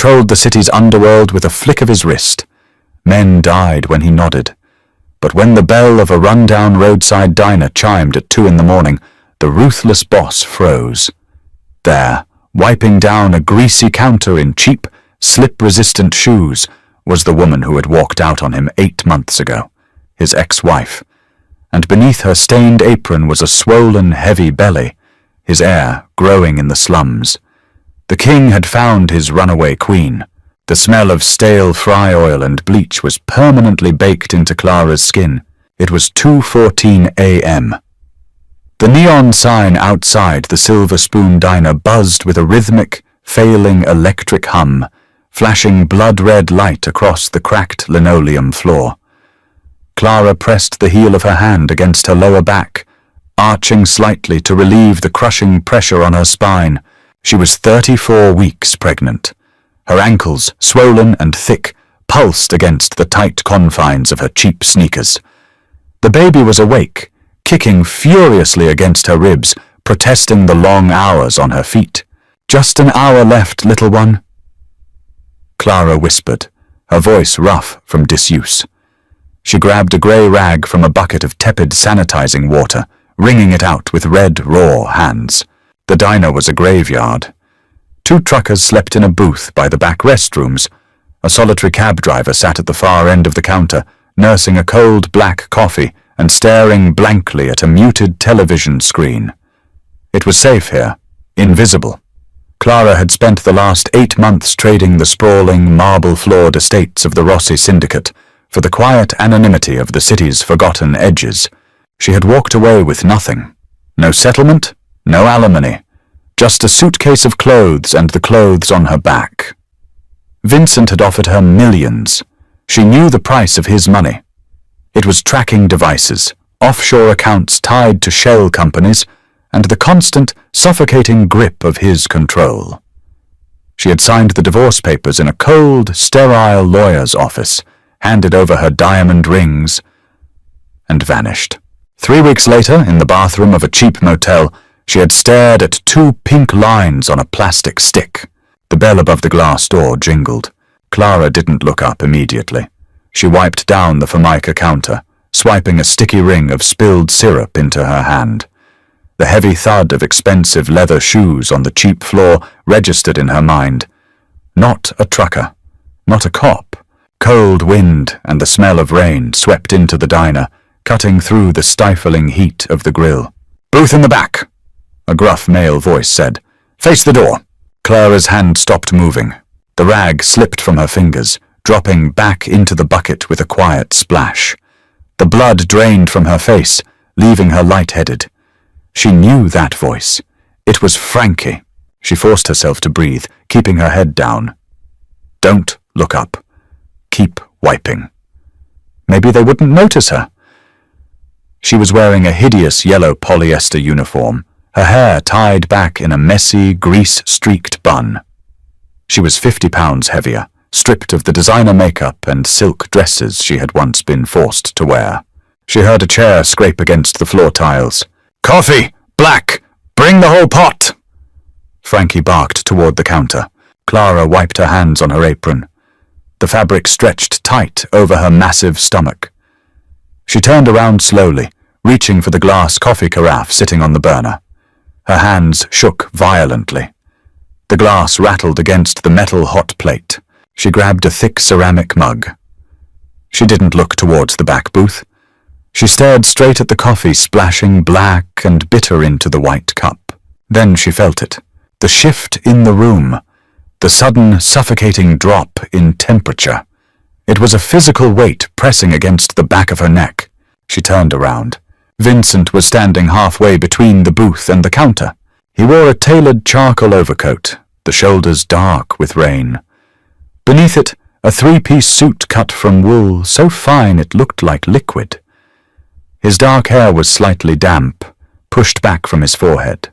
controlled the city's underworld with a flick of his wrist. Men died when he nodded. But when the bell of a rundown roadside diner chimed at 2 a.m, the ruthless boss froze. There, wiping down a greasy counter in cheap, slip-resistant shoes, was the woman who had walked out on him 8 months ago, his ex-wife. And beneath her stained apron was a swollen, heavy belly, his heir growing in the slums. The king had found his runaway queen. The smell of stale fry oil and bleach was permanently baked into Clara's skin. It was 2:14 a.m. The neon sign outside the Silver Spoon Diner buzzed with a rhythmic, failing electric hum, flashing blood-red light across the cracked linoleum floor. Clara pressed the heel of her hand against her lower back, arching slightly to relieve the crushing pressure on her spine. She was 34 weeks pregnant. Her ankles, swollen and thick, pulsed against the tight confines of her cheap sneakers. The baby was awake, kicking furiously against her ribs, protesting the long hours on her feet. "Just an hour left, little one," Clara whispered, her voice rough from disuse. She grabbed a grey rag from a bucket of tepid sanitizing water, wringing it out with red, raw hands. The diner was a graveyard. 2 truckers slept in a booth by the back restrooms. A solitary cab driver sat at the far end of the counter, nursing a cold black coffee and staring blankly at a muted television screen. It was safe here, invisible. Clara had spent the last 8 months trading the sprawling, marble-floored estates of the Rossi Syndicate for the quiet anonymity of the city's forgotten edges. She had walked away with nothing. No settlement, no alimony. Just a suitcase of clothes and the clothes on her back. Vincent had offered her millions. She knew the price of his money. It was tracking devices, offshore accounts tied to shell companies, and the constant, suffocating grip of his control. She had signed the divorce papers in a cold, sterile lawyer's office, handed over her diamond rings, and vanished. 3 weeks later, in the bathroom of a cheap motel, she had stared at 2 pink lines on a plastic stick. The bell above the glass door jingled. Clara didn't look up immediately. She wiped down the Formica counter, swiping a sticky ring of spilled syrup into her hand. The heavy thud of expensive leather shoes on the cheap floor registered in her mind. Not a trucker, not a cop. Cold wind and the smell of rain swept into the diner, cutting through the stifling heat of the grill. "Booth in the back," a gruff male voice said. "Face the door." Clara's hand stopped moving. The rag slipped from her fingers, dropping back into the bucket with a quiet splash. The blood drained from her face, leaving her lightheaded. She knew that voice. It was Frankie. She forced herself to breathe, keeping her head down. Don't look up. Keep wiping. Maybe they wouldn't notice her. She was wearing a hideous yellow polyester uniform, her hair tied back in a messy, grease-streaked bun. She was 50 pounds heavier, stripped of the designer makeup and silk dresses she had once been forced to wear. She heard a chair scrape against the floor tiles. "Coffee! Black! Bring the whole pot!" Frankie barked toward the counter. Clara wiped her hands on her apron. The fabric stretched tight over her massive stomach. She turned around slowly, reaching for the glass coffee carafe sitting on the burner. Her hands shook violently. The glass rattled against the metal hot plate. She grabbed a thick ceramic mug. She didn't look towards the back booth. She stared straight at the coffee splashing black and bitter into the white cup. Then she felt it. The shift in the room. The sudden, suffocating drop in temperature. It was a physical weight pressing against the back of her neck. She turned around. Vincent was standing halfway between the booth and the counter. He wore a tailored charcoal overcoat, the shoulders dark with rain. Beneath it, a 3-piece suit cut from wool so fine it looked like liquid. His dark hair was slightly damp, pushed back from his forehead.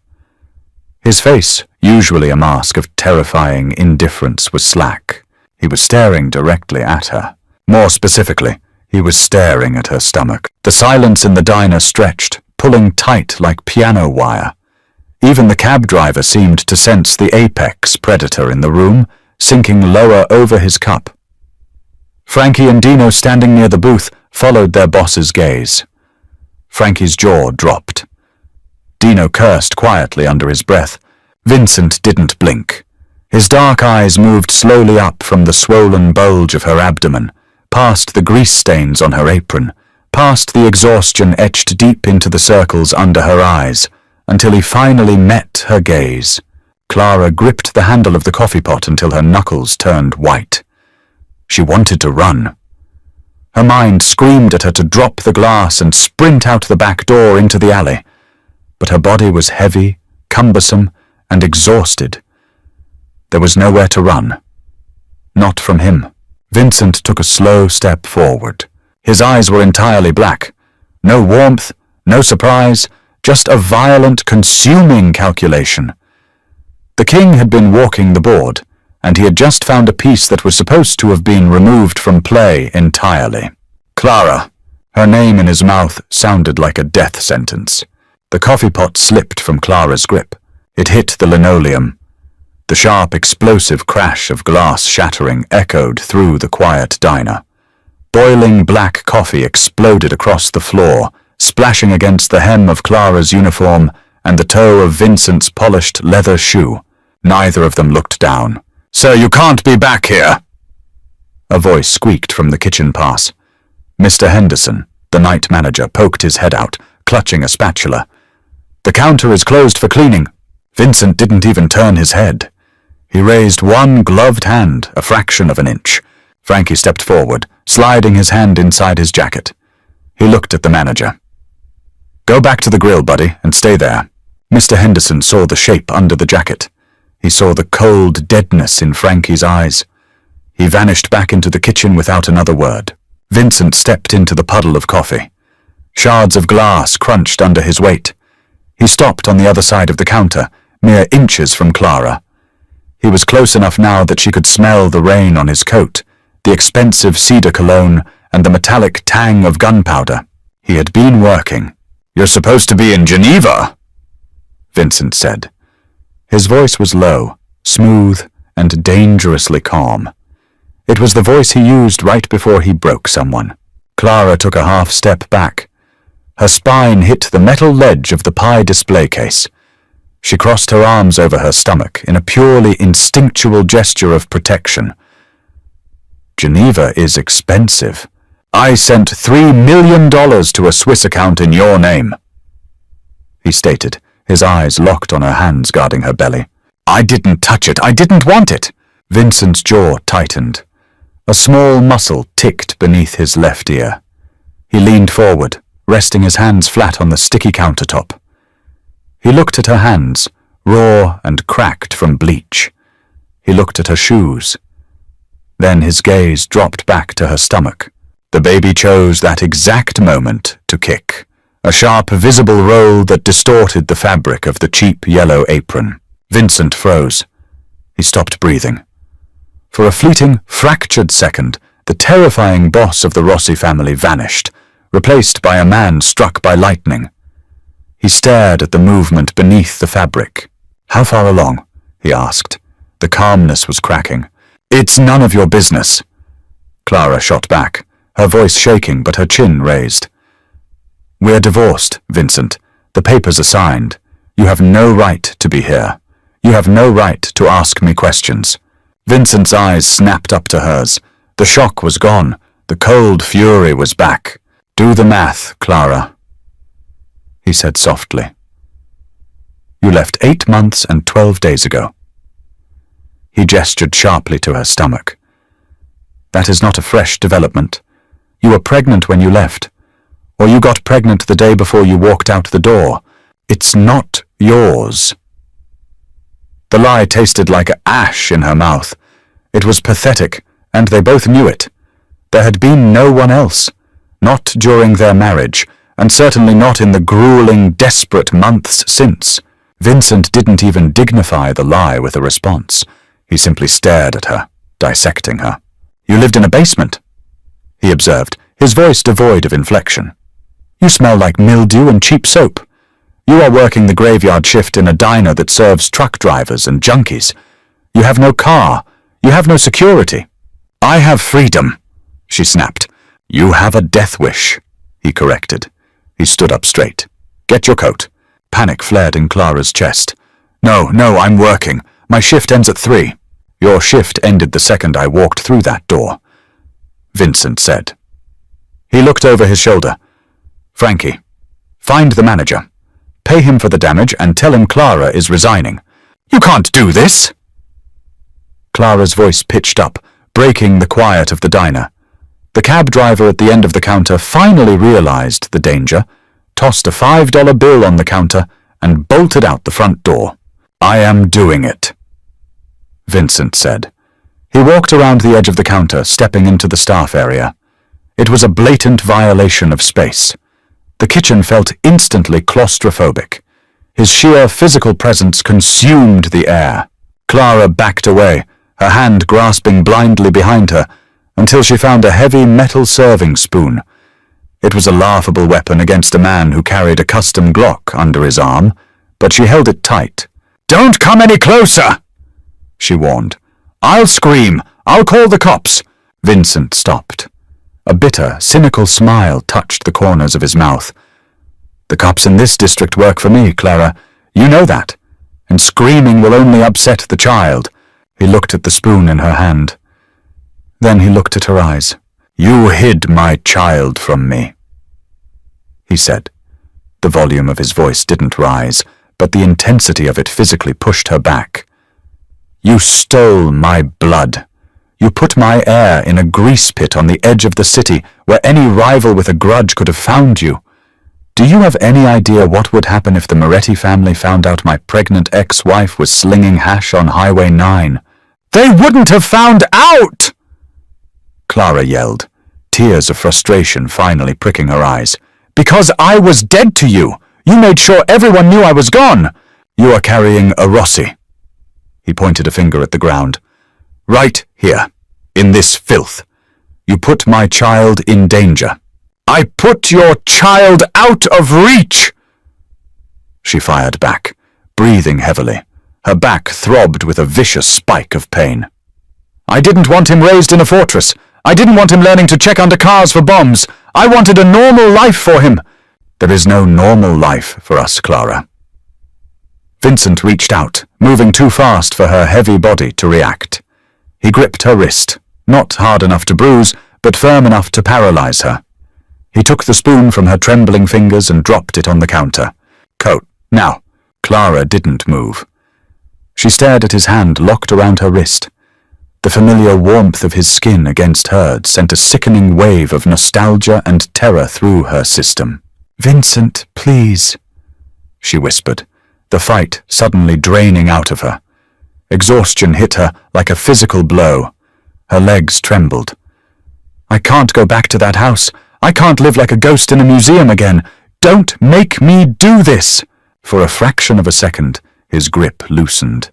His face, usually a mask of terrifying indifference, was slack. He was staring directly at her. More specifically, he was staring at her stomach. The silence in the diner stretched, pulling tight like piano wire. Even the cab driver seemed to sense the apex predator in the room, sinking lower over his cup. Frankie and Dino, standing near the booth, followed their boss's gaze. Frankie's jaw dropped. Dino cursed quietly under his breath. Vincent didn't blink. His dark eyes moved slowly up from the swollen bulge of her abdomen, past the grease stains on her apron, past the exhaustion etched deep into the circles under her eyes, until he finally met her gaze. Clara gripped the handle of the coffee pot until her knuckles turned white. She wanted to run. Her mind screamed at her to drop the glass and sprint out the back door into the alley, but her body was heavy, cumbersome, and exhausted. There was nowhere to run. Not from him. Vincent took a slow step forward. His eyes were entirely black. No warmth, no surprise, just a violent, consuming calculation. The king had been walking the board, and he had just found a piece that was supposed to have been removed from play entirely. Clara. Her name in his mouth sounded like a death sentence. The coffee pot slipped from Clara's grip. It hit the linoleum. The sharp, explosive crash of glass shattering echoed through the quiet diner. Boiling black coffee exploded across the floor, splashing against the hem of Clara's uniform and the toe of Vincent's polished leather shoe. Neither of them looked down. "Sir, you can't be back here!" A voice squeaked from the kitchen pass. Mr. Henderson, the night manager, poked his head out, clutching a spatula. "The counter is closed for cleaning." Vincent didn't even turn his head. He raised one gloved hand, a fraction of an inch. Frankie stepped forward, sliding his hand inside his jacket. He looked at the manager. "Go back to the grill, buddy, and stay there." Mr. Henderson saw the shape under the jacket. He saw the cold deadness in Frankie's eyes. He vanished back into the kitchen without another word. Vincent stepped into the puddle of coffee. Shards of glass crunched under his weight. He stopped on the other side of the counter, mere inches from Clara. He was close enough now that she could smell the rain on his coat, the expensive cedar cologne, and the metallic tang of gunpowder. He had been working. "You're supposed to be in Geneva," Vincent said. His voice was low, smooth, and dangerously calm. It was the voice he used right before he broke someone. Clara took a half step back. Her spine hit the metal ledge of the pie display case. She crossed her arms over her stomach in a purely instinctual gesture of protection. "Geneva is expensive. I sent $3 million to a Swiss account in your name," he stated, his eyes locked on her hands guarding her belly. "I didn't touch it. I didn't want it." Vincent's jaw tightened. A small muscle ticked beneath his left ear. He leaned forward, resting his hands flat on the sticky countertop. He looked at her hands, raw and cracked from bleach. He looked at her shoes. Then his gaze dropped back to her stomach. The baby chose that exact moment to kick, a sharp, visible roll that distorted the fabric of the cheap yellow apron. Vincent froze. He stopped breathing. For a fleeting, fractured second, the terrifying boss of the Rossi family vanished, replaced by a man struck by lightning. He stared at the movement beneath the fabric. "How far along?" he asked. The calmness was cracking. "It's none of your business." Clara shot back, her voice shaking but her chin raised. "We're divorced, Vincent. The papers are signed. You have no right to be here. You have no right to ask me questions." Vincent's eyes snapped up to hers. The shock was gone. The cold fury was back. "Do the math, Clara," he said softly. "You left 8 months and 12 days ago." He gestured sharply to her stomach. "That is not a fresh development. You were pregnant when you left, or you got pregnant the day before you walked out the door. It's not yours." The lie tasted like ash in her mouth. It was pathetic, and they both knew it. There had been no one else, not during their marriage, and certainly not in the grueling, desperate months since. Vincent didn't even dignify the lie with a response. He simply stared at her, dissecting her. "You lived in a basement," he observed, his voice devoid of inflection. "You smell like mildew and cheap soap. You are working the graveyard shift in a diner that serves truck drivers and junkies. You have no car. You have no security. I have freedom, she snapped. You have a death wish, he corrected. He stood up straight. Get your coat. Panic flared in Clara's chest. No, I'm working. My shift ends at 3. Your shift ended the second I walked through that door, Vincent said. He looked over his shoulder. Frankie, find the manager. Pay him for the damage and tell him Clara is resigning. You can't do this! Clara's voice pitched up, breaking the quiet of the diner. The cab driver at the end of the counter finally realized the danger, tossed a $5 bill on the counter, and bolted out the front door. I am doing it, Vincent said. He walked around the edge of the counter, stepping into the staff area. It was a blatant violation of space. The kitchen felt instantly claustrophobic. His sheer physical presence consumed the air. Clara backed away, her hand grasping blindly behind her, until she found a heavy metal serving spoon. It was a laughable weapon against a man who carried a custom Glock under his arm, but she held it tight. Don't come any closer, she warned. I'll scream. I'll call the cops. Vincent stopped. A bitter, cynical smile touched the corners of his mouth. The cops in this district work for me, Clara. You know that. And screaming will only upset the child. He looked at the spoon in her hand. Then he looked at her eyes. You hid my child from me, he said. The volume of his voice didn't rise, but the intensity of it physically pushed her back. You stole my blood. You put my heir in a grease pit on the edge of the city where any rival with a grudge could have found you. Do you have any idea what would happen if the Moretti family found out my pregnant ex-wife was slinging hash on Highway 9? They wouldn't have found out! Clara yelled, tears of frustration finally pricking her eyes. Because I was dead to you! You made sure everyone knew I was gone! You are carrying a Rossi. He pointed a finger at the ground. Right here, in this filth. You put my child in danger. I put your child out of reach! She fired back, breathing heavily. Her back throbbed with a vicious spike of pain. I didn't want him raised in a fortress. I didn't want him learning to check under cars for bombs. I wanted a normal life for him. There is no normal life for us, Clara. Vincent reached out, moving too fast for her heavy body to react. He gripped her wrist, not hard enough to bruise, but firm enough to paralyze her. He took the spoon from her trembling fingers and dropped it on the counter. Coat, now. Clara didn't move. She stared at his hand locked around her wrist. The familiar warmth of his skin against hers sent a sickening wave of nostalgia and terror through her system. Vincent, please, she whispered, the fight suddenly draining out of her. Exhaustion hit her like a physical blow. Her legs trembled. I can't go back to that house. I can't live like a ghost in a museum again. Don't make me do this! For a fraction of a second, his grip loosened.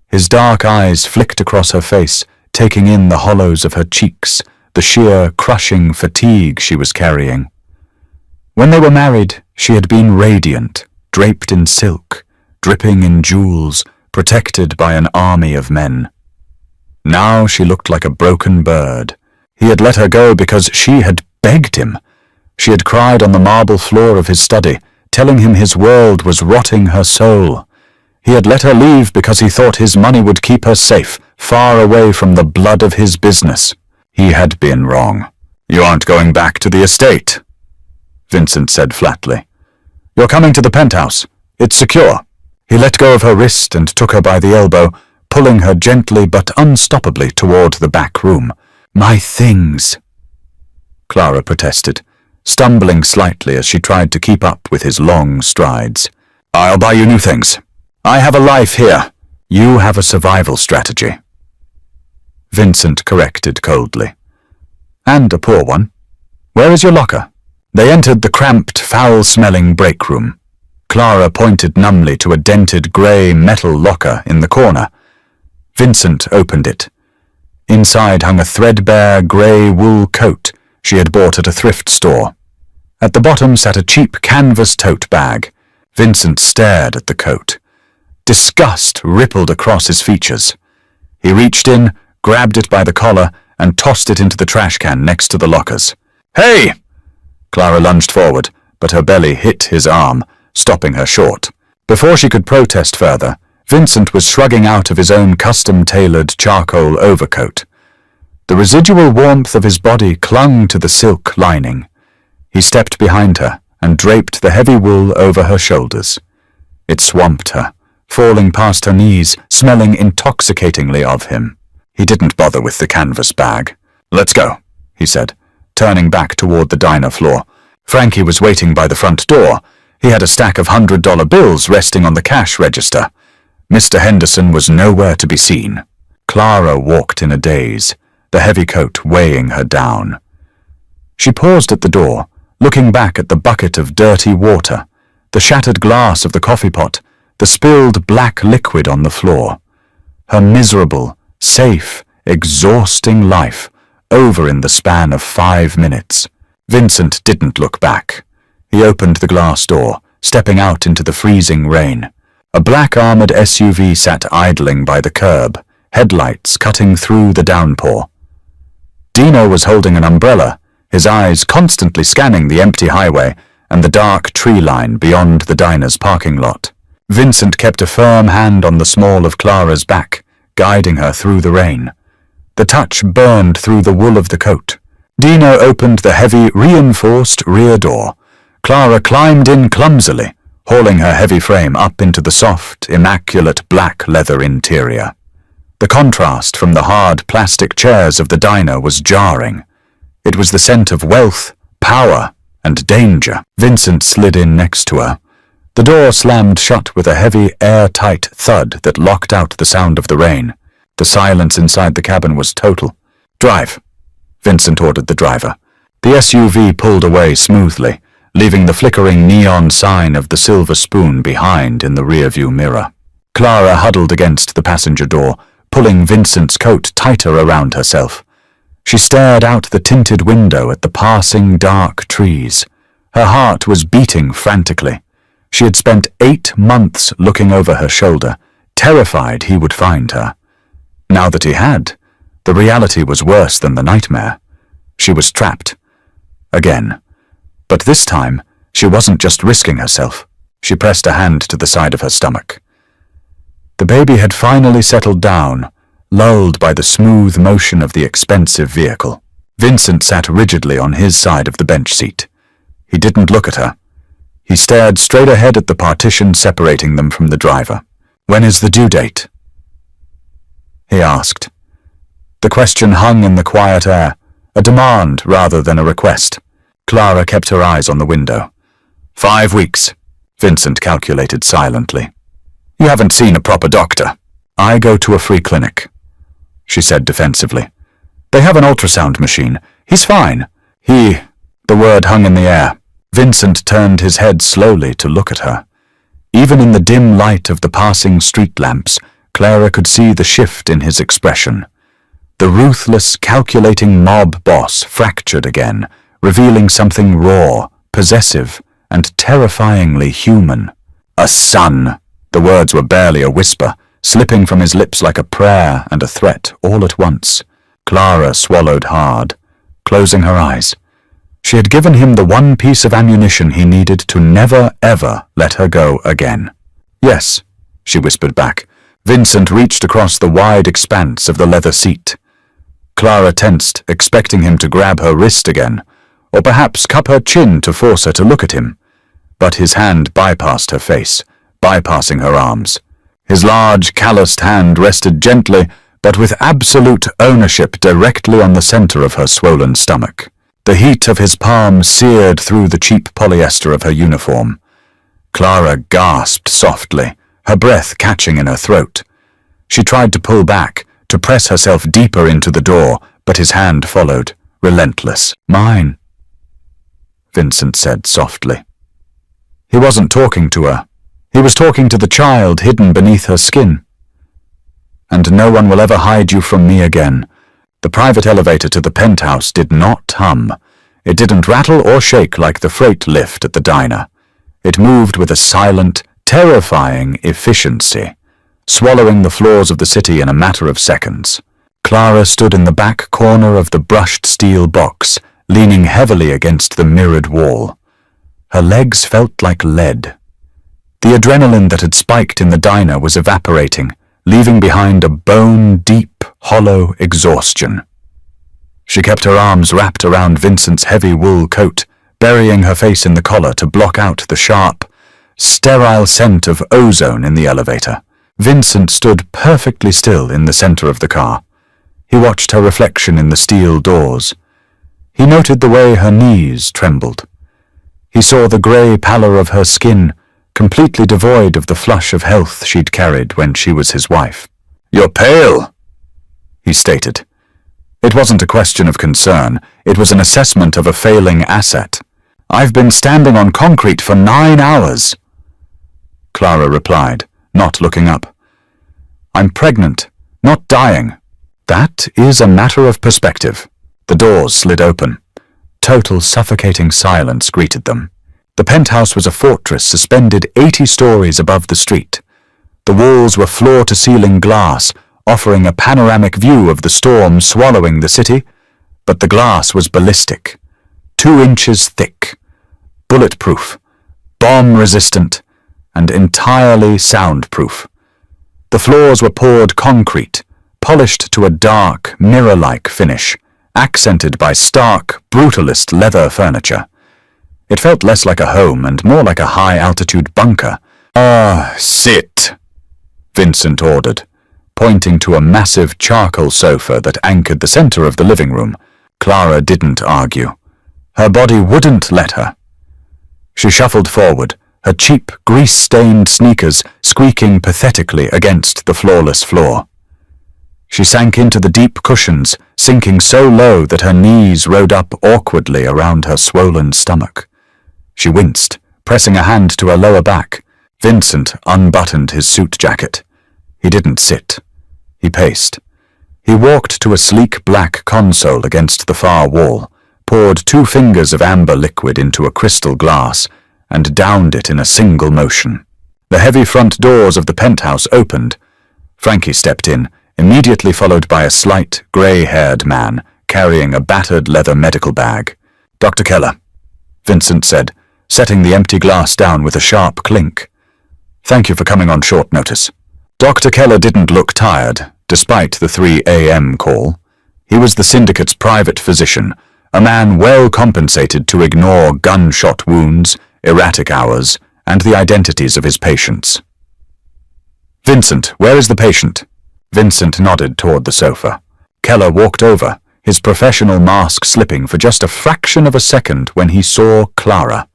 His dark eyes flicked across her face, taking in the hollows of her cheeks, the sheer, crushing fatigue she was carrying. When they were married, she had been radiant, draped in silk, dripping in jewels, protected by an army of men. Now she looked like a broken bird. He had let her go because she had begged him. She had cried on the marble floor of his study, telling him his world was rotting her soul. He had let her leave because he thought his money would keep her safe, far away from the blood of his business. He had been wrong. You aren't going back to the estate, Vincent said flatly. You're coming to the penthouse. It's secure. He let go of her wrist and took her by the elbow, pulling her gently but unstoppably toward the back room. My things, Clara protested, stumbling slightly as she tried to keep up with his long strides. I'll buy you new things. I have a life here. You have a survival strategy. Vincent corrected coldly. And a poor one. Where is your locker? They entered the cramped, foul-smelling break room. Clara pointed numbly to a dented grey metal locker in the corner. Vincent opened it. Inside hung a threadbare grey wool coat she had bought at a thrift store. At the bottom sat a cheap canvas tote bag. Vincent stared at the coat. Disgust rippled across his features. He reached in, grabbed it by the collar, and tossed it into the trash can next to the lockers. "Hey!" Clara lunged forward, but her belly hit his arm, stopping her short. Before she could protest further, Vincent was shrugging out of his own custom-tailored charcoal overcoat. The residual warmth of his body clung to the silk lining. He stepped behind her and draped the heavy wool over her shoulders. It swamped her, falling past her knees, smelling intoxicatingly of him. He didn't bother with the canvas bag. "Let's go," he said, turning back toward the diner floor. Frankie was waiting by the front door. He had a stack of $100 bills resting on the cash register. Mr. Henderson was nowhere to be seen. Clara walked in a daze, the heavy coat weighing her down. She paused at the door, looking back at the bucket of dirty water, the shattered glass of the coffee pot, the spilled black liquid on the floor. Her miserable, safe, exhausting life, over in the span of 5 minutes. Vincent didn't look back. He opened the glass door, stepping out into the freezing rain. A black armored SUV sat idling by the curb, headlights cutting through the downpour. Dino was holding an umbrella, his eyes constantly scanning the empty highway and the dark tree line beyond the diner's parking lot. Vincent kept a firm hand on the small of Clara's back, guiding her through the rain. The touch burned through the wool of the coat. Dino opened the heavy, reinforced rear door. Clara climbed in clumsily, hauling her heavy frame up into the soft, immaculate black leather interior. The contrast from the hard plastic chairs of the diner was jarring. It was the scent of wealth, power, and danger. Vincent slid in next to her. The door slammed shut with a heavy, airtight thud that locked out the sound of the rain. The silence inside the cabin was total. "Drive," Vincent ordered the driver. The SUV pulled away smoothly, leaving the flickering neon sign of the Silver Spoon behind in the rearview mirror. Clara huddled against the passenger door, pulling Vincent's coat tighter around herself. She stared out the tinted window at the passing dark trees. Her heart was beating frantically. She had spent 8 months looking over her shoulder, terrified he would find her. Now that he had, the reality was worse than the nightmare. She was trapped. Again. But this time, she wasn't just risking herself. She pressed a hand to the side of her stomach. The baby had finally settled down, lulled by the smooth motion of the expensive vehicle. Vincent sat rigidly on his side of the bench seat. He didn't look at her. He stared straight ahead at the partition separating them from the driver. "When is the due date?" he asked. The question hung in the quiet air, a demand rather than a request. Clara kept her eyes on the window. 5 weeks, Vincent calculated silently. "You haven't seen a proper doctor." "I go to a free clinic," she said defensively. "They have an ultrasound machine. He's fine." The word hung in the air. Vincent turned his head slowly to look at her. Even in the dim light of the passing street lamps, Clara could see the shift in his expression. The ruthless, calculating mob boss fractured again, revealing something raw, possessive, and terrifyingly human. "A son." The words were barely a whisper, slipping from his lips like a prayer and a threat all at once. Clara swallowed hard, closing her eyes. She had given him the one piece of ammunition he needed to never, ever let her go again. "Yes," she whispered back. Vincent reached across the wide expanse of the leather seat. Clara tensed, expecting him to grab her wrist again, or perhaps cup her chin to force her to look at him. But his hand bypassed her face, bypassing her arms. His large, calloused hand rested gently, but with absolute ownership directly on the center of her swollen stomach. The heat of his palm seared through the cheap polyester of her uniform. Clara gasped softly, her breath catching in her throat. She tried to pull back, to press herself deeper into the door, but his hand followed, relentless. "Mine," Vincent said softly. He wasn't talking to her. He was talking to the child hidden beneath her skin. "And no one will ever hide you from me again." The private elevator to the penthouse did not hum. It didn't rattle or shake like the freight lift at the diner. It moved with a silent, terrifying efficiency, swallowing the floors of the city in a matter of seconds. Clara stood in the back corner of the brushed steel box, leaning heavily against the mirrored wall. Her legs felt like lead. The adrenaline that had spiked in the diner was evaporating, leaving behind a bone-deep, hollow exhaustion. She kept her arms wrapped around Vincent's heavy wool coat, burying her face in the collar to block out the sharp, sterile scent of ozone in the elevator. Vincent stood perfectly still in the center of the car. He watched her reflection in the steel doors. He noted the way her knees trembled. He saw the grey pallor of her skin, completely devoid of the flush of health she'd carried when she was his wife. "You're pale," he stated. It wasn't a question of concern, it was an assessment of a failing asset. "I've been standing on concrete for 9 hours. Clara replied, not looking up. "I'm pregnant, not dying." "That is a matter of perspective." The doors slid open. Total suffocating silence greeted them. The penthouse was a fortress suspended 80 stories above the street. The walls were floor-to-ceiling glass, offering a panoramic view of the storm swallowing the city, but the glass was ballistic, 2 inches thick, bulletproof, bomb-resistant, and entirely soundproof. The floors were poured concrete, polished to a dark, mirror-like finish, accented by stark, brutalist leather furniture. It felt less like a home and more like a high-altitude bunker. Sit," Vincent ordered, pointing to a massive charcoal sofa that anchored the center of the living room. Clara didn't argue. Her body wouldn't let her. She shuffled forward, her cheap, grease-stained sneakers squeaking pathetically against the floorless floor. She sank into the deep cushions, sinking so low that her knees rode up awkwardly around her swollen stomach. She winced, pressing a hand to her lower back. Vincent unbuttoned his suit jacket. He didn't sit. He paced. He walked to a sleek black console against the far wall, poured 2 fingers of amber liquid into a crystal glass, and downed it in a single motion. The heavy front doors of the penthouse opened. Frankie stepped in, immediately followed by a slight, grey-haired man carrying a battered leather medical bag. "Dr. Keller," Vincent said, setting the empty glass down with a sharp clink. "Thank you for coming on short notice." Dr. Keller didn't look tired, despite the 3 a.m. call. He was the syndicate's private physician, a man well compensated to ignore gunshot wounds, erratic hours, and the identities of his patients. "Vincent, where is the patient?" Vincent nodded toward the sofa. Keller walked over, his professional mask slipping for just a fraction of a second when he saw Clara.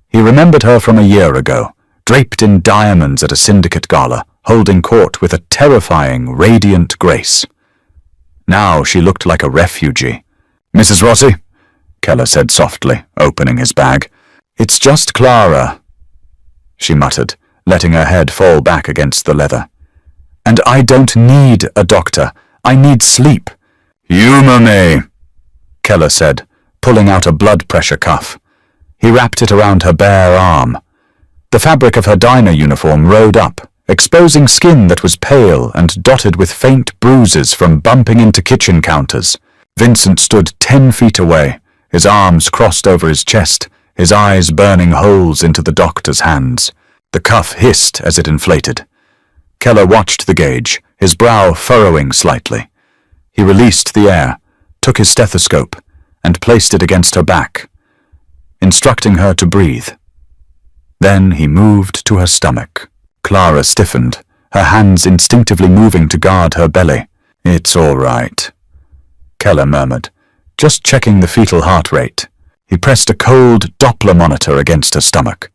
He remembered her from a year ago, draped in diamonds at a syndicate gala, holding court with a terrifying, radiant grace. Now she looked like a refugee. "Mrs. Rossi?" Keller said softly, opening his bag. "It's just Clara," she muttered, letting her head fall back against the leather. "And I don't need a doctor. I need sleep." "Humor me," Keller said, pulling out a blood pressure cuff. He wrapped it around her bare arm. The fabric of her diner uniform rode up, exposing skin that was pale and dotted with faint bruises from bumping into kitchen counters. Vincent stood 10 feet away, his arms crossed over his chest, his eyes burning holes into the doctor's hands. The cuff hissed as it inflated. Keller watched the gauge, his brow furrowing slightly. He released the air, took his stethoscope, and placed it against her back, instructing her to breathe. Then he moved to her stomach. Clara stiffened, her hands instinctively moving to guard her belly. "It's all right," Keller murmured, just checking the fetal heart rate. He pressed a cold Doppler monitor against her stomach.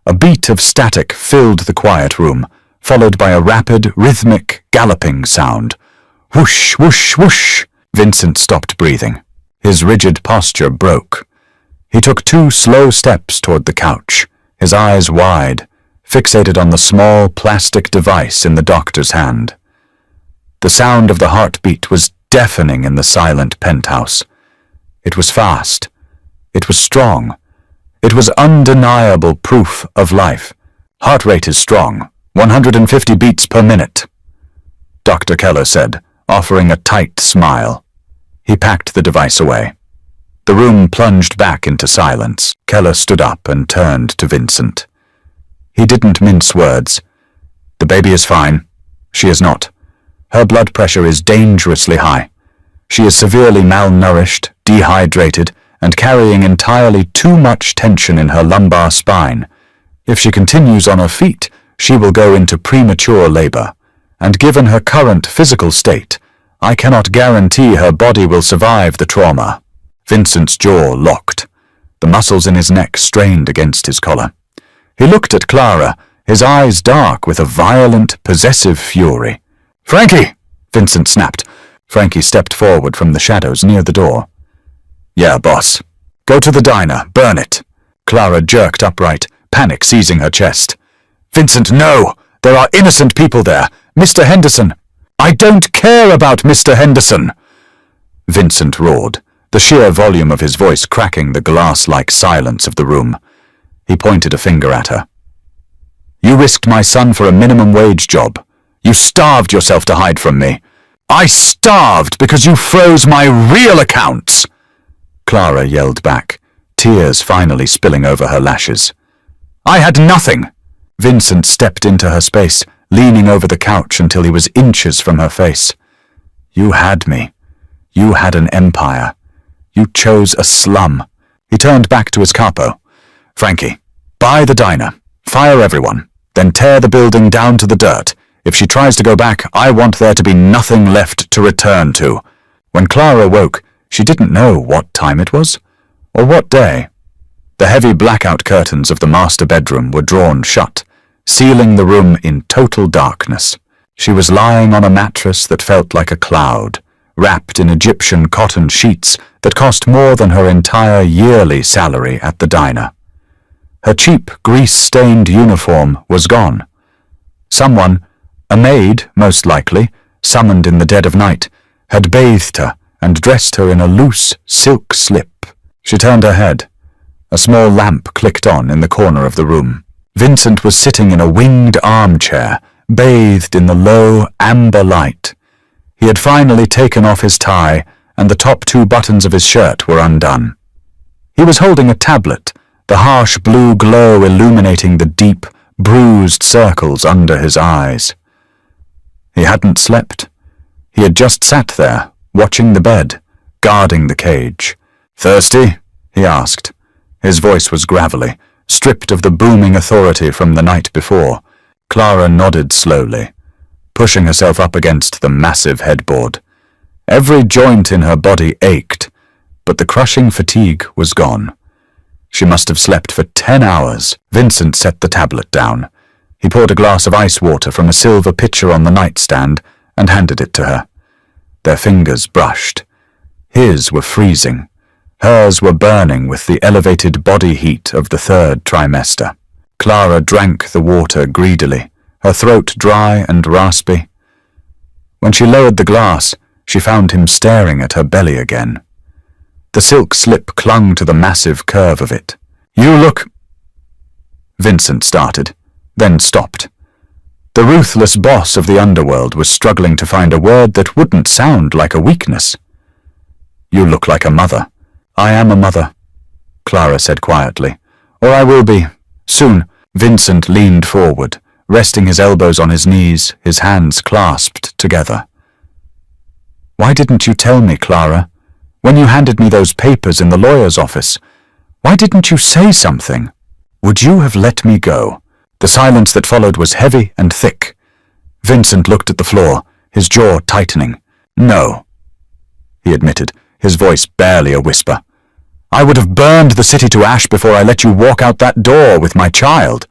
A beat of static filled the quiet room, followed by a rapid, rhythmic, galloping sound. Whoosh, whoosh, whoosh! Vincent stopped breathing. His rigid posture broke. He took 2 slow steps toward the couch, his eyes wide, fixated on the small plastic device in the doctor's hand. The sound of the heartbeat was deafening in the silent penthouse. It was fast. It was strong. It was undeniable proof of life. "Heart rate is strong, 150 beats per minute," Dr. Keller said, offering a tight smile. He packed the device away. The room plunged back into silence. Keller stood up and turned to Vincent. He didn't mince words. The baby is fine. She is not. Her blood pressure is dangerously high. She is severely malnourished, dehydrated, and carrying entirely too much tension in her lumbar spine. If she continues on her feet, she will go into premature labor, and given her current physical state, I cannot guarantee her body will survive the trauma. Vincent's jaw locked. The muscles in his neck strained against his collar. He looked at Clara, his eyes dark with a violent, possessive fury. "Frankie!" Vincent snapped. Frankie stepped forward from the shadows near the door. "Yeah, boss. Go to the diner. Burn it." Clara jerked upright, panic seizing her chest. "Vincent, no! There are innocent people there. Mr. Henderson." "I don't care about Mr. Henderson!" Vincent roared, the sheer volume of his voice cracking the glass-like silence of the room. He pointed a finger at her. "You risked my son for a minimum wage job. You starved yourself to hide from me. I starved because you froze my real accounts!" Clara yelled back, tears finally spilling over her lashes. "I had nothing!" Vincent stepped into her space, leaning over the couch until he was inches from her face. "You had me. You had an empire. You chose a slum." He turned back to his capo. "Frankie, buy the diner. Fire everyone. Then tear the building down to the dirt. If she tries to go back, I want there to be nothing left to return to." When Clara woke, she didn't know what time it was, or what day. The heavy blackout curtains of the master bedroom were drawn shut, sealing the room in total darkness. She was lying on a mattress that felt like a cloud, wrapped in Egyptian cotton sheets that cost more than her entire yearly salary at the diner. Her cheap, grease-stained uniform was gone. Someone, a maid most likely, summoned in the dead of night, had bathed her and dressed her in a loose silk slip. She turned her head. A small lamp clicked on in the corner of the room. Vincent was sitting in a winged armchair, bathed in the low, amber light. He had finally taken off his tie, and the top 2 buttons of his shirt were undone. He was holding a tablet, the harsh blue glow illuminating the deep, bruised circles under his eyes. He hadn't slept. He had just sat there, watching the bed, guarding the cage. "Thirsty?" he asked. His voice was gravelly, stripped of the booming authority from the night before. Clara nodded slowly, pushing herself up against the massive headboard. Every joint in her body ached, but the crushing fatigue was gone. She must have slept for 10 hours. Vincent set the tablet down. He poured a glass of ice water from a silver pitcher on the nightstand and handed it to her. Their fingers brushed. His were freezing. Hers were burning with the elevated body heat of the 3rd trimester. Clara drank the water greedily, her throat dry and raspy. When she lowered the glass, she found him staring at her belly again. The silk slip clung to the massive curve of it. "You look—" Vincent started, then stopped. The ruthless boss of the underworld was struggling to find a word that wouldn't sound like a weakness. "You look like a mother." "I am a mother," Clara said quietly. "Or I will be, soon." Vincent leaned forward, resting his elbows on his knees, his hands clasped together. "Why didn't you tell me, Clara? When you handed me those papers in the lawyer's office, why didn't you say something? Would you have let me go?" The silence that followed was heavy and thick. Vincent looked at the floor, his jaw tightening. "No," he admitted, his voice barely a whisper. "I would have burned the city to ash before I let you walk out that door with my child.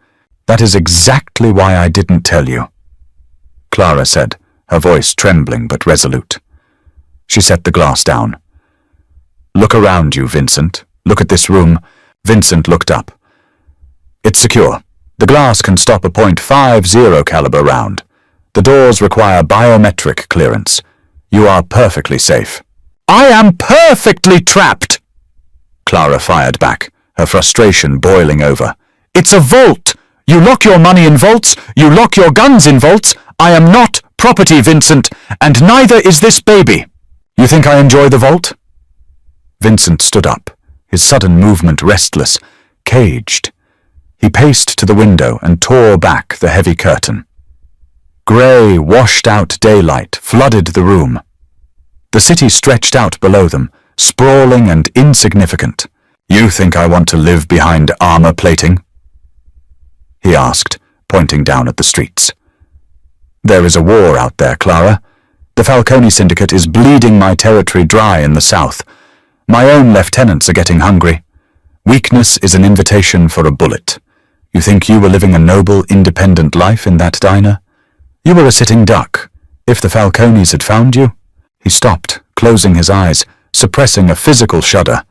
That is exactly why I didn't tell you," Clara said, her voice trembling but resolute. She set the glass down. "Look around you, Vincent. Look at this room." Vincent looked up. "It's secure. The glass can stop a .50 caliber round. The doors require biometric clearance. You are perfectly safe." "I am perfectly trapped!" Clara fired back, her frustration boiling over. "It's a vault! You lock your money in vaults, you lock your guns in vaults. I am not property, Vincent, and neither is this baby. You think I enjoy the vault? Vincent stood up, his sudden movement restless, caged. He paced to the window and tore back the heavy curtain. Grey, washed-out daylight flooded the room. The city stretched out below them, sprawling and insignificant. You think I want to live behind armor plating? He asked, pointing down at the streets. There is a war out there, Clara. The Falcone Syndicate is bleeding my territory dry in the south. My own lieutenants are getting hungry. Weakness is an invitation for a bullet. You think you were living a noble, independent life in that diner? You were a sitting duck. If the Falcones had found you... He stopped, closing his eyes, suppressing a physical shudder.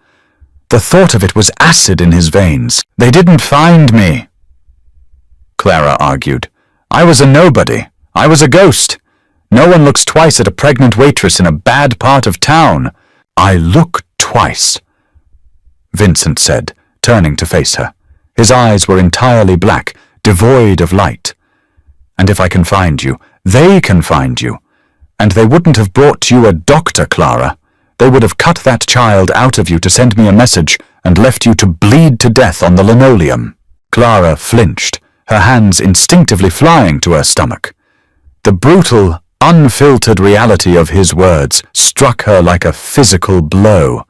The thought of it was acid in his veins. They didn't find me. Clara argued. I was a nobody. I was a ghost. No one looks twice at a pregnant waitress in a bad part of town. I look twice, Vincent said, turning to face her. His eyes were entirely black, devoid of light. And if I can find you, they can find you. And they wouldn't have brought you a doctor, Clara. They would have cut that child out of you to send me a message and left you to bleed to death on the linoleum. Clara flinched, her hands instinctively flying to her stomach. The brutal, unfiltered reality of his words struck her like a physical blow.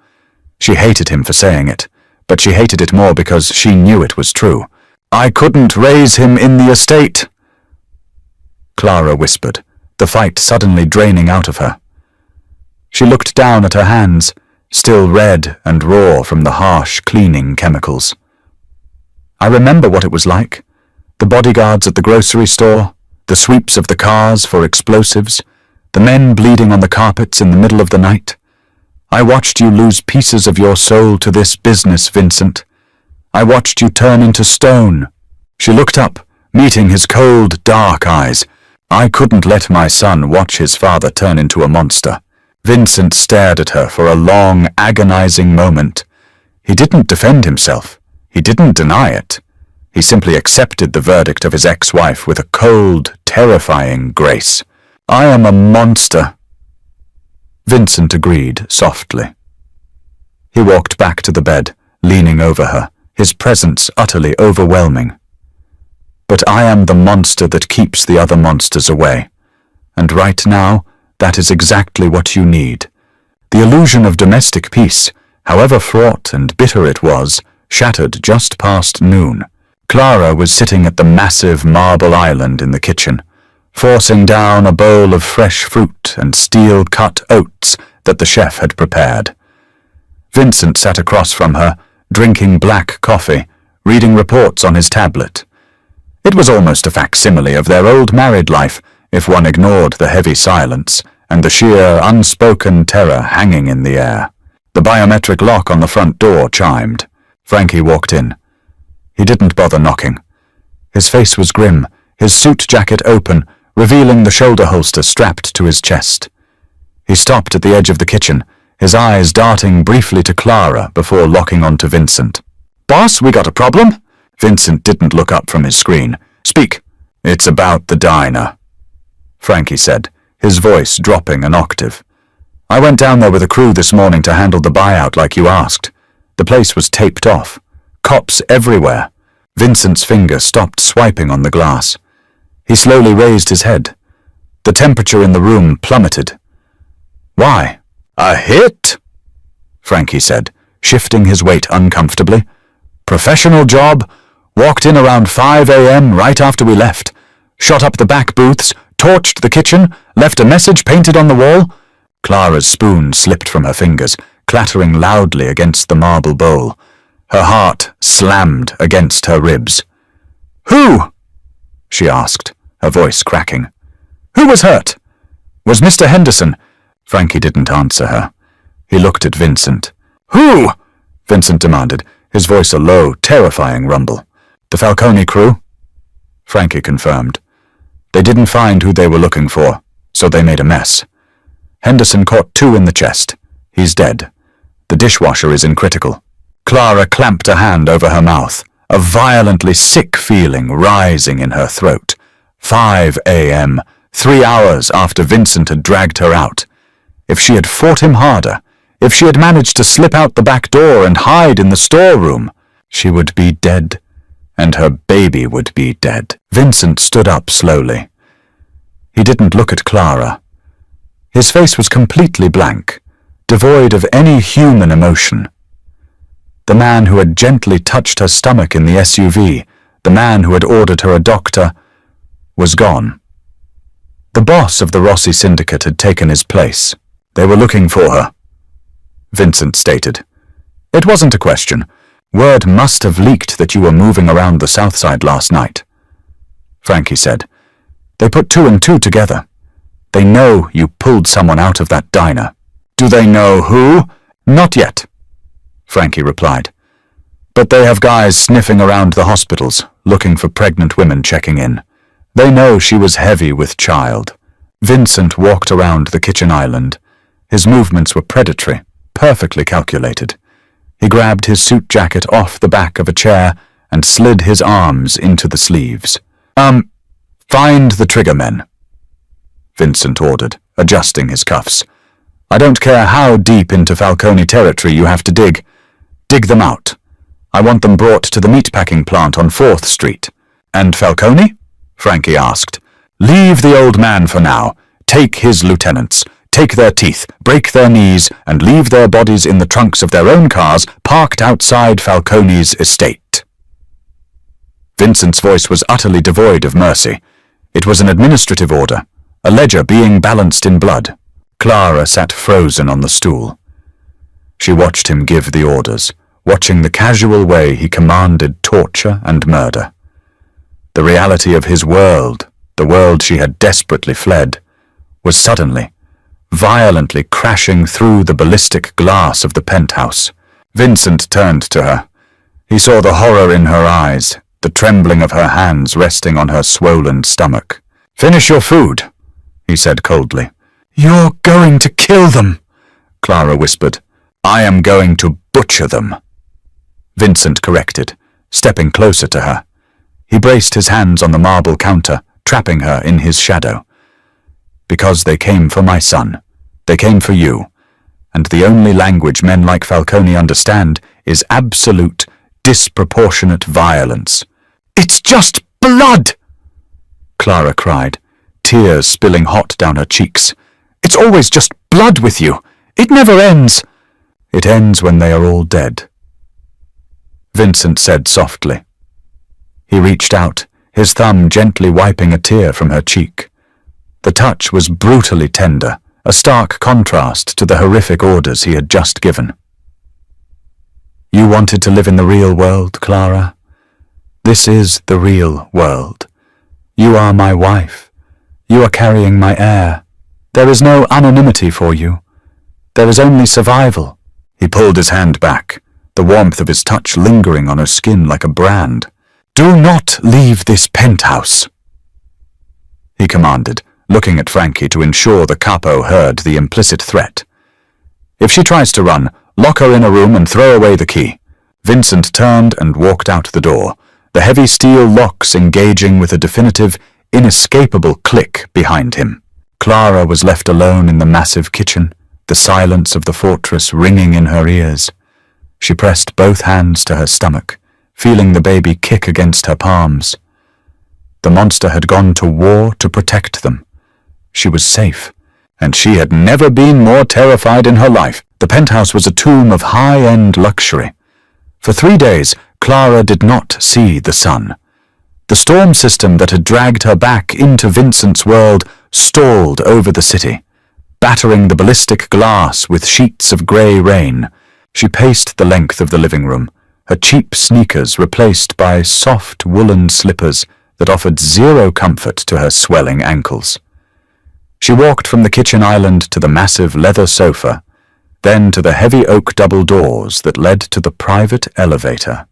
She hated him for saying it, but she hated it more because she knew it was true. I couldn't raise him in the estate, Clara whispered, the fight suddenly draining out of her. She looked down at her hands, still red and raw from the harsh cleaning chemicals. I remember what it was like. The bodyguards at the grocery store, the sweeps of the cars for explosives, the men bleeding on the carpets in the middle of the night. I watched you lose pieces of your soul to this business, Vincent. I watched you turn into stone. She looked up, meeting his cold, dark eyes. I couldn't let my son watch his father turn into a monster. Vincent stared at her for a long, agonizing moment. He didn't defend himself. He didn't deny it. He simply accepted the verdict of his ex-wife with a cold, terrifying grace. I am a monster. Vincent agreed softly. He walked back to the bed, leaning over her, his presence utterly overwhelming. But I am the monster that keeps the other monsters away. And right now, that is exactly what you need. The illusion of domestic peace, however fraught and bitter it was, shattered just past noon. Clara was sitting at the massive marble island in the kitchen, forcing down a bowl of fresh fruit and steel-cut oats that the chef had prepared. Vincent sat across from her, drinking black coffee, reading reports on his tablet. It was almost a facsimile of their old married life, if one ignored the heavy silence and the sheer, unspoken terror hanging in the air. The biometric lock on the front door chimed. Frankie walked in. He didn't bother knocking. His face was grim, his suit jacket open, revealing the shoulder holster strapped to his chest. He stopped at the edge of the kitchen, his eyes darting briefly to Clara before locking onto Vincent. Boss, we got a problem? Vincent didn't look up from his screen. Speak. It's about the diner, Frankie said, his voice dropping an octave. I went down there with a crew this morning to handle the buyout like you asked. The place was taped off. Cops everywhere. Vincent's finger stopped swiping on the glass. He slowly raised his head. The temperature in the room plummeted. Why? A hit? Frankie said, shifting his weight uncomfortably. Professional job. Walked in around 5 a.m. right after we left. Shot up the back booths, torched the kitchen, left a message painted on the wall. Clara's spoon slipped from her fingers, clattering loudly against the marble bowl. Her heart slammed against her ribs. Who? She asked, her voice cracking. Who was hurt? Was Mr. Henderson? Frankie didn't answer her. He looked at Vincent. Who? Vincent demanded, his voice a low, terrifying rumble. The Falcone crew? Frankie confirmed. They didn't find who they were looking for, so they made a mess. Henderson caught 2 in the chest. He's dead. The dishwasher is in critical. Clara clamped a hand over her mouth, a violently sick feeling rising in her throat. 5 a.m., 3 hours after Vincent had dragged her out. If she had fought him harder, if she had managed to slip out the back door and hide in the storeroom, she would be dead, and her baby would be dead. Vincent stood up slowly. He didn't look at Clara. His face was completely blank, devoid of any human emotion. The man who had gently touched her stomach in the SUV, the man who had ordered her a doctor, was gone. The boss of the Rossi syndicate had taken his place. They were looking for her, Vincent stated. It wasn't a question. Word must have leaked that you were moving around the South Side last night, Frankie said. They put 2 and 2 together. They know you pulled someone out of that diner. Do they know who? Not yet, Frankie replied. But they have guys sniffing around the hospitals, looking for pregnant women checking in. They know she was heavy with child. Vincent walked around the kitchen island. His movements were predatory, perfectly calculated. He grabbed his suit jacket off the back of a chair and slid his arms into the sleeves. Find the trigger men, Vincent ordered, adjusting his cuffs. I don't care how deep into Falcone territory you have to dig. Dig them out. I want them brought to the meatpacking plant on 4th Street. And Falcone? Frankie asked. Leave the old man for now. Take his lieutenants. Take their teeth, break their knees, and leave their bodies in the trunks of their own cars parked outside Falcone's estate. Vincent's voice was utterly devoid of mercy. It was an administrative order, a ledger being balanced in blood. Clara sat frozen on the stool. She watched him give the orders, watching the casual way he commanded torture and murder. The reality of his world, the world she had desperately fled, was suddenly, violently crashing through the ballistic glass of the penthouse. Vincent turned to her. He saw the horror in her eyes, the trembling of her hands resting on her swollen stomach. Finish your food, he said coldly. You're going to kill them, Clara whispered. I am going to butcher them, Vincent corrected, stepping closer to her. He braced his hands on the marble counter, trapping her in his shadow. Because they came for my son. They came for you. And the only language men like Falcone understand is absolute, disproportionate violence. It's just blood! Clara cried, tears spilling hot down her cheeks. It's always just blood with you. It never ends. It ends when they are all dead, Vincent said softly. He reached out, his thumb gently wiping a tear from her cheek. The touch was brutally tender, a stark contrast to the horrific orders he had just given. You wanted to live in the real world, Clara. This is the real world. You are my wife. You are carrying my heir. There is no anonymity for you. There is only survival. He pulled his hand back, the warmth of his touch lingering on her skin like a brand. Do not leave this penthouse, he commanded, looking at Frankie to ensure the capo heard the implicit threat. If she tries to run, lock her in a room and throw away the key. Vincent turned and walked out the door, the heavy steel locks engaging with a definitive, inescapable click behind him. Clara was left alone in the massive kitchen, the silence of the fortress ringing in her ears. She pressed both hands to her stomach, feeling the baby kick against her palms. The monster had gone to war to protect them. She was safe, and she had never been more terrified in her life. The penthouse was a tomb of high-end luxury. For 3 days, Clara did not see the sun. The storm system that had dragged her back into Vincent's world stalled over the city, battering the ballistic glass with sheets of grey rain. She paced the length of the living room, her cheap sneakers replaced by soft woolen slippers that offered zero comfort to her swelling ankles. She walked from the kitchen island to the massive leather sofa, then to the heavy oak double doors that led to the private elevator.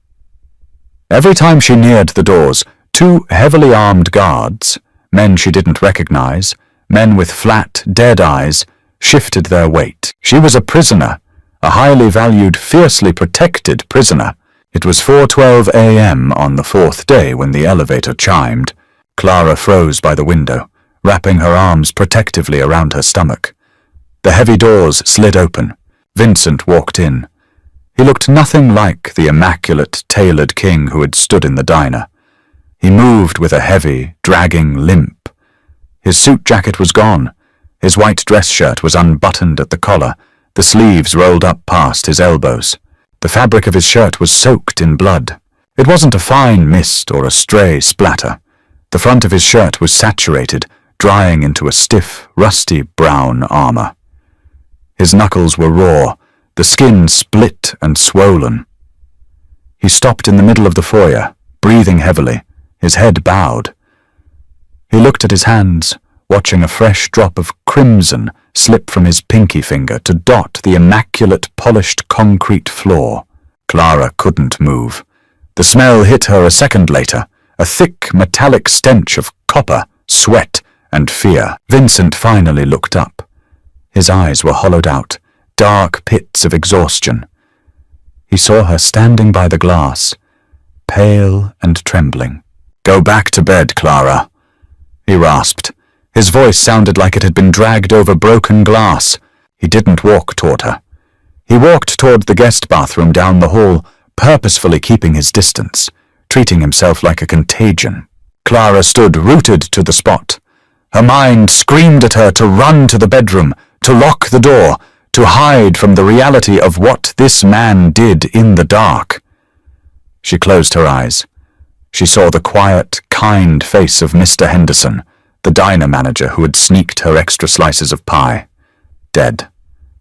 Every time she neared the doors, 2 heavily armed guards, men she didn't recognize, men with flat, dead eyes, shifted their weight. She was a prisoner, a highly valued, fiercely protected prisoner. It was 4:12 a.m. on the 4th day when the elevator chimed. Clara froze by the window, wrapping her arms protectively around her stomach. The heavy doors slid open. Vincent walked in. He looked nothing like the immaculate, tailored king who had stood in the diner. He moved with a heavy, dragging limp. His suit jacket was gone. His white dress shirt was unbuttoned at the collar, the sleeves rolled up past his elbows. The fabric of his shirt was soaked in blood. It wasn't a fine mist or a stray splatter. The front of his shirt was saturated, drying into a stiff, rusty brown armor. His knuckles were raw, the skin split and swollen. He stopped in the middle of the foyer, breathing heavily, his head bowed. He looked at his hands, watching a fresh drop of crimson slip from his pinky finger to dot the immaculate polished concrete floor. Clara couldn't move. The smell hit her a second later, a thick metallic stench of copper, sweat, and fear. Vincent finally looked up. His eyes were hollowed out, dark pits of exhaustion. He saw her standing by the glass, pale and trembling. "Go back to bed, Clara," he rasped. His voice sounded like it had been dragged over broken glass. He didn't walk toward her. He walked toward the guest bathroom down the hall, purposefully keeping his distance, treating himself like a contagion. Clara stood rooted to the spot. Her mind screamed at her to run to the bedroom, to lock the door, to hide from the reality of what this man did in the dark. She closed her eyes. She saw the quiet, kind face of Mr. Henderson, the diner manager who had sneaked her extra slices of pie. Dead.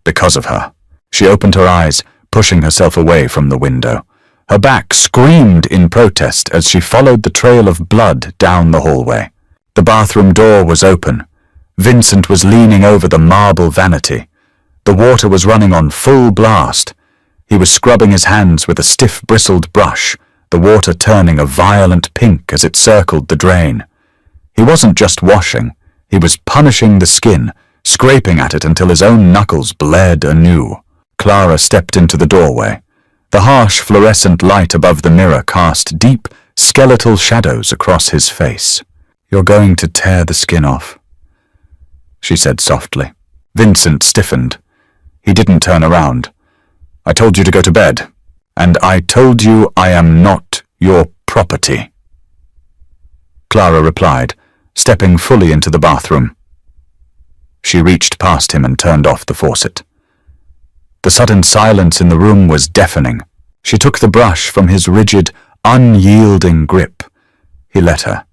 Because of her. She opened her eyes, pushing herself away from the window. Her back screamed in protest as she followed the trail of blood down the hallway. The bathroom door was open. Vincent was leaning over the marble vanity. The water was running on full blast. He was scrubbing his hands with a stiff bristled brush, the water turning a violent pink as it circled the drain. He wasn't just washing, he was punishing the skin, scraping at it until his own knuckles bled anew. Clara stepped into the doorway. The harsh fluorescent light above the mirror cast deep, skeletal shadows across his face. "You're going to tear the skin off," she said softly. Vincent stiffened. He didn't turn around. "I told you to go to bed, and I told you I am not your property," Clara replied, stepping fully into the bathroom. She reached past him and turned off the faucet. The sudden silence in the room was deafening. She took the brush from his rigid, unyielding grip. He let her.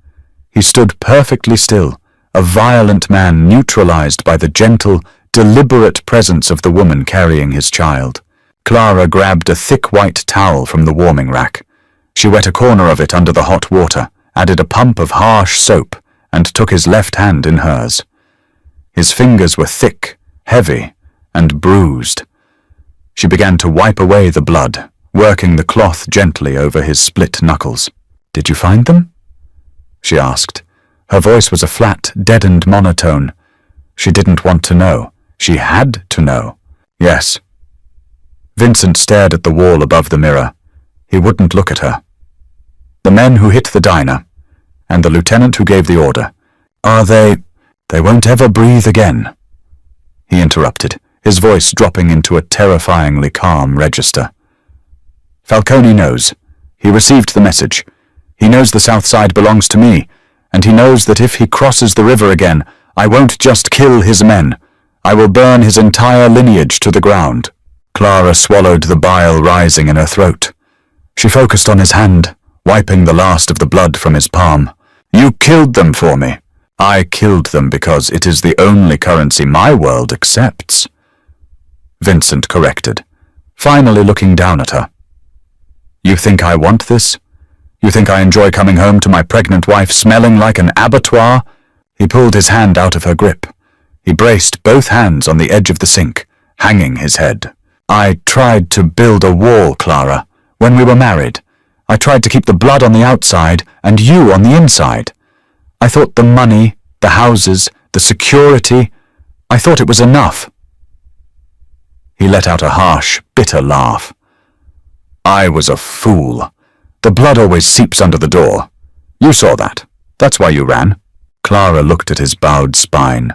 He stood perfectly still, a violent man neutralized by the gentle, deliberate presence of the woman carrying his child. Clara grabbed a thick white towel from the warming rack. She wet a corner of it under the hot water, added a pump of harsh soap, and took his left hand in hers. His fingers were thick, heavy, and bruised. She began to wipe away the blood, working the cloth gently over his split knuckles. "Did you find them?" she asked. Her voice was a flat, deadened monotone. She didn't want to know. She had to know. "Yes." Vincent stared at the wall above the mirror. He wouldn't look at her. "The men who hit the diner, and the lieutenant who gave the order, are they won't ever breathe again," he interrupted, his voice dropping into a terrifyingly calm register. "Falcone knows. He received the message. He knows the South Side belongs to me, and he knows that if he crosses the river again, I won't just kill his men. I will burn his entire lineage to the ground." Clara swallowed the bile rising in her throat. She focused on his hand, wiping the last of the blood from his palm. "You killed them for me. I killed them because it is the only currency my world accepts," Vincent corrected, finally looking down at her. "You think I want this? You think I enjoy coming home to my pregnant wife smelling like an abattoir?" He pulled his hand out of her grip. He braced both hands on the edge of the sink, hanging his head. "I tried to build a wall, Clara, when we were married. I tried to keep the blood on the outside and you on the inside. I thought the money, the houses, the security, I thought it was enough." He let out a harsh, bitter laugh. "I was a fool. The blood always seeps under the door. You saw that. That's why you ran." Clara looked at his bowed spine.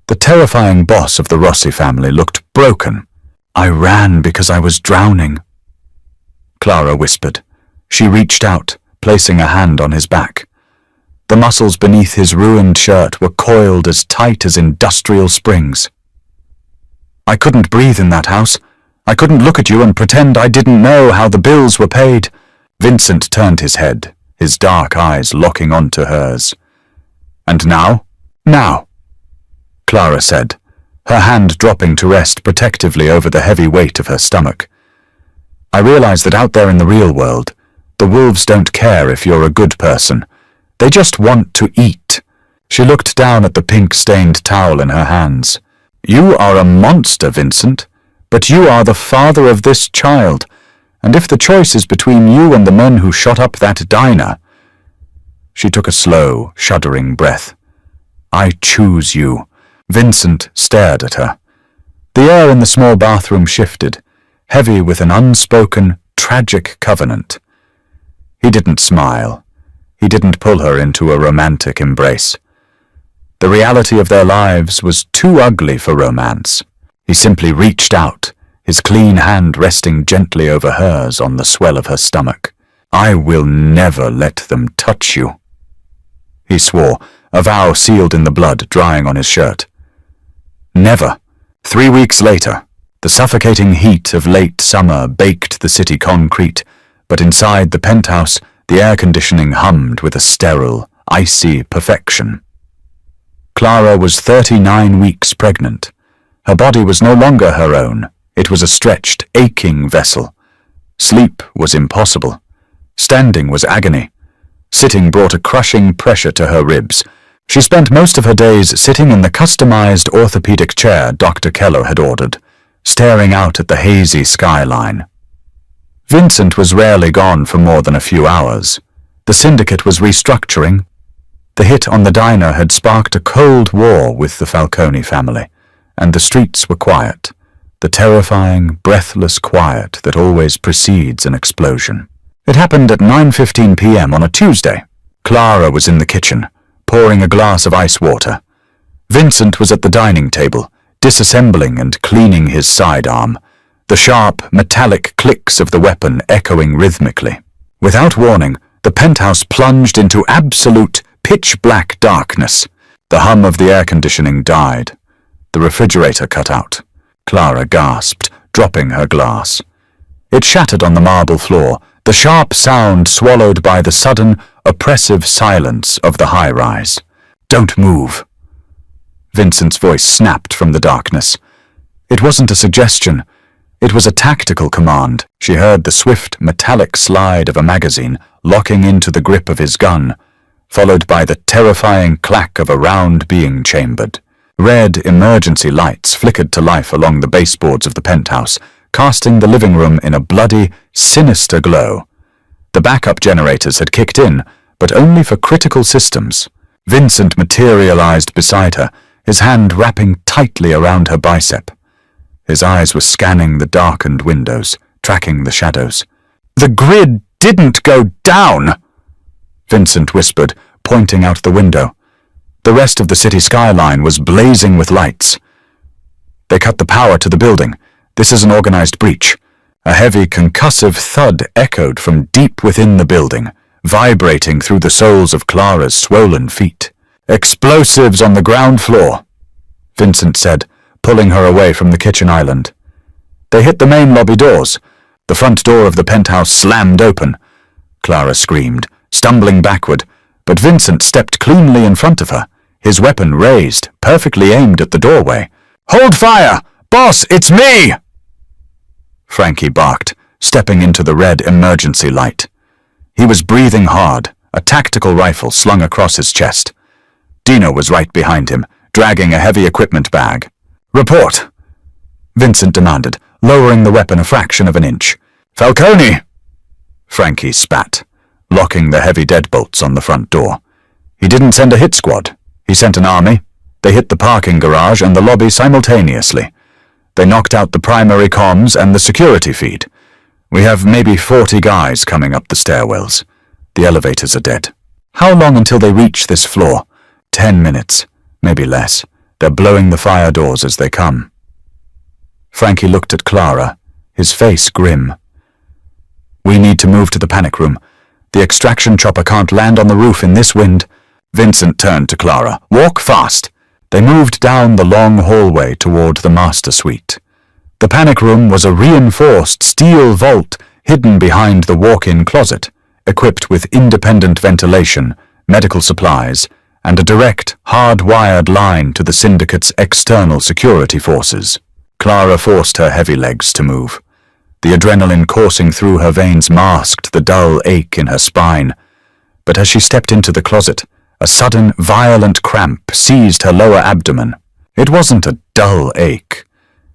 The terrifying boss of the Rossi family looked broken. "I ran because I was drowning," Clara whispered. She reached out, placing a hand on his back. The muscles beneath his ruined shirt were coiled as tight as industrial springs. "I couldn't breathe in that house. I couldn't look at you and pretend I didn't know how the bills were paid." Vincent turned his head, his dark eyes locking onto hers. "And now?" "Now," Clara said, her hand dropping to rest protectively over the heavy weight of her stomach. "I realize that out there in the real world, the wolves don't care if you're a good person. They just want to eat." She looked down at the pink-stained towel in her hands. "You are a monster, Vincent, but you are the father of this child, and if the choice is between you and the men who shot up that diner—" She took a slow, shuddering breath. "I choose you." Vincent stared at her. The air in the small bathroom shifted, heavy with an unspoken, tragic covenant. He didn't smile. He didn't pull her into a romantic embrace. The reality of their lives was too ugly for romance. He simply reached out, his clean hand resting gently over hers on the swell of her stomach. "I will never let them touch you," he swore, a vow sealed in the blood drying on his shirt. Never. 3 weeks later, the suffocating heat of late summer baked the city concrete, but inside the penthouse, the air conditioning hummed with a sterile, icy perfection. Clara was 39 weeks pregnant. Her body was no longer her own. It was a stretched, aching vessel. Sleep was impossible. Standing was agony. Sitting brought a crushing pressure to her ribs. She spent most of her days sitting in the customized orthopedic chair Dr. Keller had ordered, staring out at the hazy skyline. Vincent was rarely gone for more than a few hours. The syndicate was restructuring. The hit on the diner had sparked a cold war with the Falcone family, and the streets were quiet, the terrifying, breathless quiet that always precedes an explosion. It happened at 9:15 p.m. on a Tuesday. Clara was in the kitchen, pouring a glass of ice water. Vincent was at the dining table, disassembling and cleaning his sidearm, the sharp, metallic clicks of the weapon echoing rhythmically. Without warning, the penthouse plunged into absolute, pitch-black darkness. The hum of the air conditioning died. The refrigerator cut out. Clara gasped, dropping her glass. It shattered on the marble floor, the sharp sound swallowed by the sudden, oppressive silence of the high-rise. "Don't move." Vincent's voice snapped from the darkness. It wasn't a suggestion. It was a tactical command. She heard the swift, metallic slide of a magazine locking into the grip of his gun, followed by the terrifying clack of a round being chambered. Red emergency lights flickered to life along the baseboards of the penthouse, casting the living room in a bloody, sinister glow. The backup generators had kicked in, but only for critical systems. Vincent materialized beside her, his hand wrapping tightly around her bicep. His eyes were scanning the darkened windows, tracking the shadows. "The grid didn't go down," Vincent whispered, pointing out the window. The rest of the city skyline was blazing with lights. "They cut the power to the building. This is an organized breach." A heavy, concussive thud echoed from deep within the building, vibrating through the soles of Clara's swollen feet. "Explosives on the ground floor," Vincent said, pulling her away from the kitchen island. They hit the main lobby doors. The front door of the penthouse slammed open. Clara screamed, stumbling backward, but Vincent stepped cleanly in front of her, his weapon raised, perfectly aimed at the doorway. "Hold fire! Boss, it's me!" Frankie barked, stepping into the red emergency light. He was breathing hard, a tactical rifle slung across his chest. Dino was right behind him, dragging a heavy equipment bag. "Report," Vincent demanded, lowering the weapon a fraction of an inch. "Falcone!" Frankie spat, locking the heavy deadbolts on the front door. He didn't send a hit squad. He sent an army. They hit the parking garage and the lobby simultaneously. They knocked out the primary comms and the security feed. We have maybe 40 guys coming up the stairwells. The elevators are dead. How long until they reach this floor? 10 minutes, maybe less. They're blowing the fire doors as they come. Frankie looked at Clara, his face grim. We need to move to the panic room. The extraction chopper can't land on the roof in this wind. Vincent turned to Clara. Walk fast. They moved down the long hallway toward the master suite. The panic room was a reinforced steel vault hidden behind the walk-in closet, equipped with independent ventilation, medical supplies, and a direct, hard-wired line to the syndicate's external security forces. Clara forced her heavy legs to move. The adrenaline coursing through her veins masked the dull ache in her spine. But as she stepped into the closet, a sudden, violent cramp seized her lower abdomen. It wasn't a dull ache.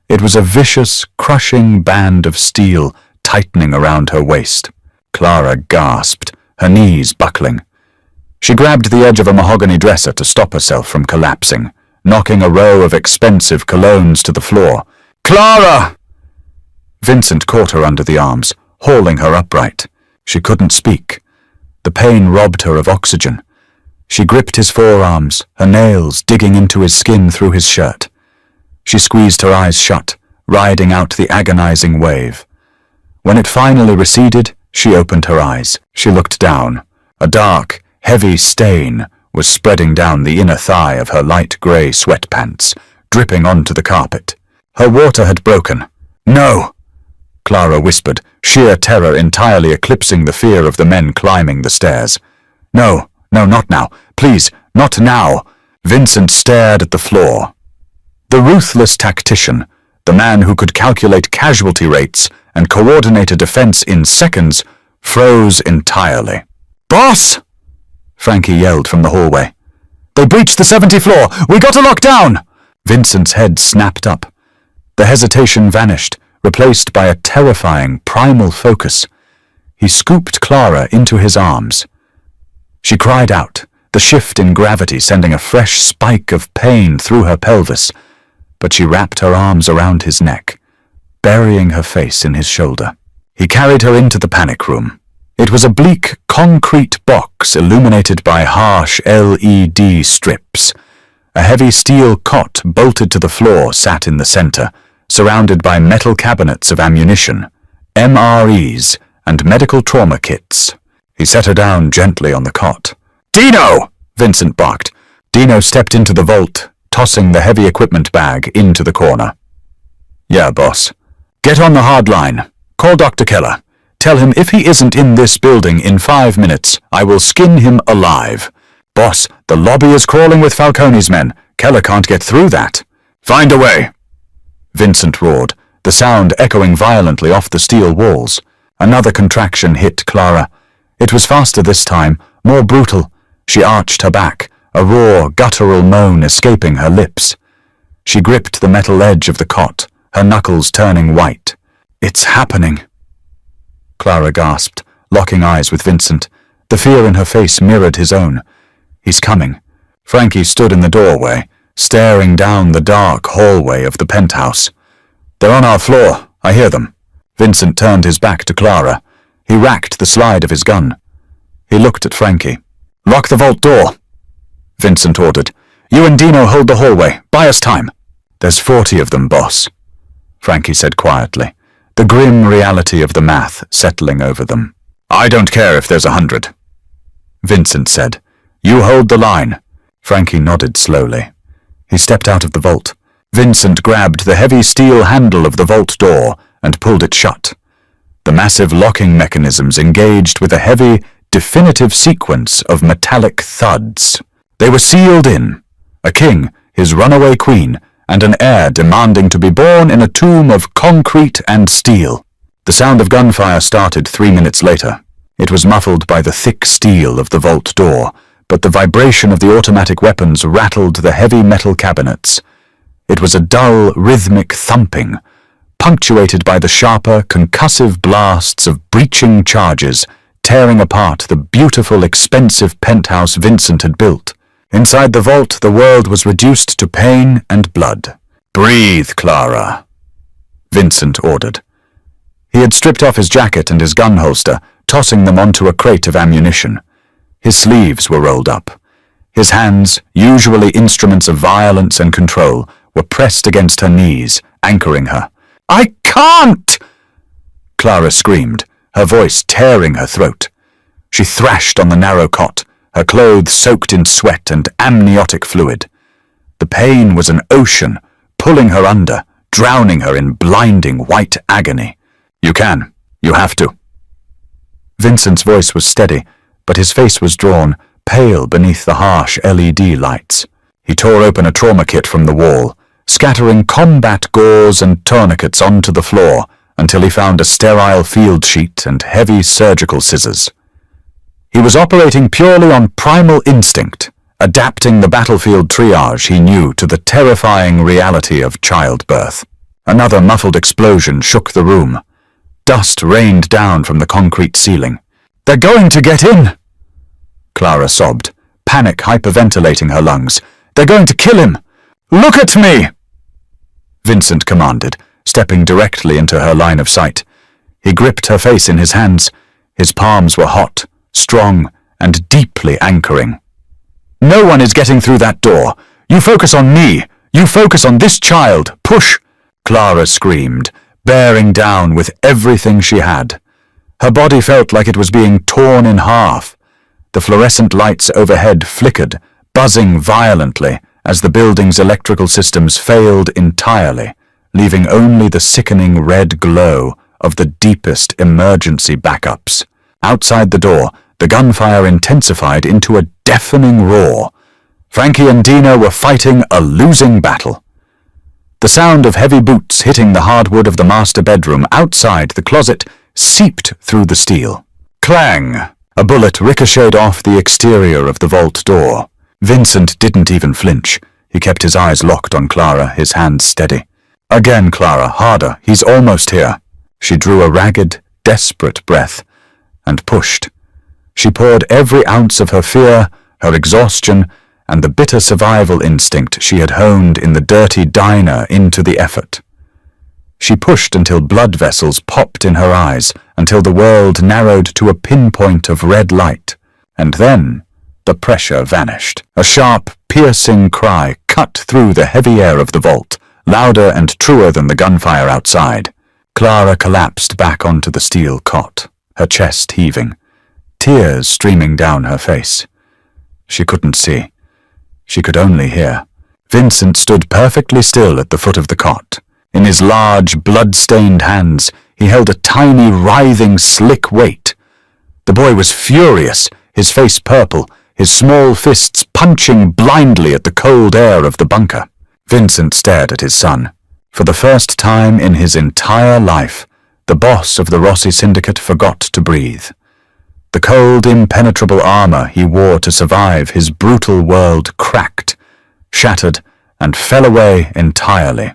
It was a vicious, crushing band of steel tightening around her waist. Clara gasped, her knees buckling. She grabbed the edge of a mahogany dresser to stop herself from collapsing, knocking a row of expensive colognes to the floor. Clara! Vincent caught her under the arms, hauling her upright. She couldn't speak. The pain robbed her of oxygen. She gripped his forearms, her nails digging into his skin through his shirt. She squeezed her eyes shut, riding out the agonizing wave. When it finally receded, she opened her eyes. She looked down. A dark, heavy stain was spreading down the inner thigh of her light grey sweatpants, dripping onto the carpet. Her water had broken. No! Clara whispered, sheer terror entirely eclipsing the fear of the men climbing the stairs. No, not now. Please, not now. Vincent stared at the floor. The ruthless tactician, the man who could calculate casualty rates and coordinate a defense in seconds, froze entirely. Boss! Frankie yelled from the hallway. They breached the 70th floor! We gotta lock down! Vincent's head snapped up. The hesitation vanished, replaced by a terrifying, primal focus. He scooped Clara into his arms. She cried out, the shift in gravity sending a fresh spike of pain through her pelvis, but she wrapped her arms around his neck, burying her face in his shoulder. He carried her into the panic room. It was a bleak, concrete box illuminated by harsh LED strips. A heavy steel cot bolted to the floor sat in the center, surrounded by metal cabinets of ammunition, MREs, and medical trauma kits. He set her down gently on the cot. Dino! Vincent barked. Dino stepped into the vault, tossing the heavy equipment bag into the corner. Yeah, boss. Get on the hard line. Call Dr. Keller. Tell him if he isn't in this building in 5 minutes, I will skin him alive. Boss, the lobby is crawling with Falcone's men. Keller can't get through that. Find a way. Vincent roared, the sound echoing violently off the steel walls. Another contraction hit Clara. It was faster this time, more brutal. She arched her back, a raw, guttural moan escaping her lips. She gripped the metal edge of the cot, her knuckles turning white. It's happening. Clara gasped, locking eyes with Vincent. The fear in her face mirrored his own. He's coming. Frankie stood in the doorway, staring down the dark hallway of the penthouse. They're on our floor. I hear them. Vincent turned his back to Clara. He racked the slide of his gun. He looked at Frankie. Lock the vault door. Vincent ordered. You and Dino hold the hallway. Buy us time. There's 40 of them, boss. Frankie said quietly, the grim reality of the math settling over them. I don't care if there's 100. Vincent said. You hold the line. Frankie nodded slowly. He stepped out of the vault. Vincent grabbed the heavy steel handle of the vault door and pulled it shut. The massive locking mechanisms engaged with a heavy, definitive sequence of metallic thuds. They were sealed in. A king, his runaway queen, and an heir demanding to be born in a tomb of concrete and steel. The sound of gunfire started 3 minutes later. It was muffled by the thick steel of the vault door, but the vibration of the automatic weapons rattled the heavy metal cabinets. It was a dull, rhythmic thumping, punctuated by the sharper, concussive blasts of breaching charges, tearing apart the beautiful, expensive penthouse Vincent had built. Inside the vault, the world was reduced to pain and blood. Breathe, Clara, Vincent ordered. He had stripped off his jacket and his gun holster, tossing them onto a crate of ammunition. His sleeves were rolled up. His hands, usually instruments of violence and control, were pressed against her knees, anchoring her. "I can't!" Clara screamed, her voice tearing her throat. She thrashed on the narrow cot, her clothes soaked in sweat and amniotic fluid. The pain was an ocean, pulling her under, drowning her in blinding white agony. "You can. You have to." Vincent's voice was steady, but his face was drawn, pale beneath the harsh LED lights. He tore open a trauma kit from the wall, scattering combat gauze and tourniquets onto the floor until he found a sterile field sheet and heavy surgical scissors. He was operating purely on primal instinct, adapting the battlefield triage he knew to the terrifying reality of childbirth. Another muffled explosion shook the room. Dust rained down from the concrete ceiling. "They're going to get in!" Clara sobbed, panic hyperventilating her lungs. "They're going to kill him! Look at me!" Vincent commanded, stepping directly into her line of sight. He gripped her face in his hands. His palms were hot, strong, and deeply anchoring. "No one is getting through that door. You focus on me. You focus on this child. Push!" Clara screamed, bearing down with everything she had. Her body felt like it was being torn in half. The fluorescent lights overhead flickered, buzzing violently as the building's electrical systems failed entirely, leaving only the sickening red glow of the deepest emergency backups. Outside the door, the gunfire intensified into a deafening roar. Frankie and Dina were fighting a losing battle. The sound of heavy boots hitting the hardwood of the master bedroom outside the closet seeped through the steel. Clang! A bullet ricocheted off the exterior of the vault door. Vincent didn't even flinch. He kept his eyes locked on Clara, his hands steady. "Again, Clara, harder. He's almost here." She drew a ragged, desperate breath and pushed. She poured every ounce of her fear, her exhaustion, and the bitter survival instinct she had honed in the dirty diner into the effort. She pushed until blood vessels popped in her eyes, until the world narrowed to a pinpoint of red light, and then the pressure vanished. A sharp, piercing cry cut through the heavy air of the vault, louder and truer than the gunfire outside. Clara collapsed back onto the steel cot, her chest heaving, tears streaming down her face. She couldn't see. She could only hear. Vincent stood perfectly still at the foot of the cot. In his large, blood-stained hands, he held a tiny, writhing, slick weight. The boy was furious, his face purple, his small fists punching blindly at the cold air of the bunker. Vincent stared at his son. For the first time in his entire life, the boss of the Rossi Syndicate forgot to breathe. The cold, impenetrable armor he wore to survive his brutal world cracked, shattered, and fell away entirely.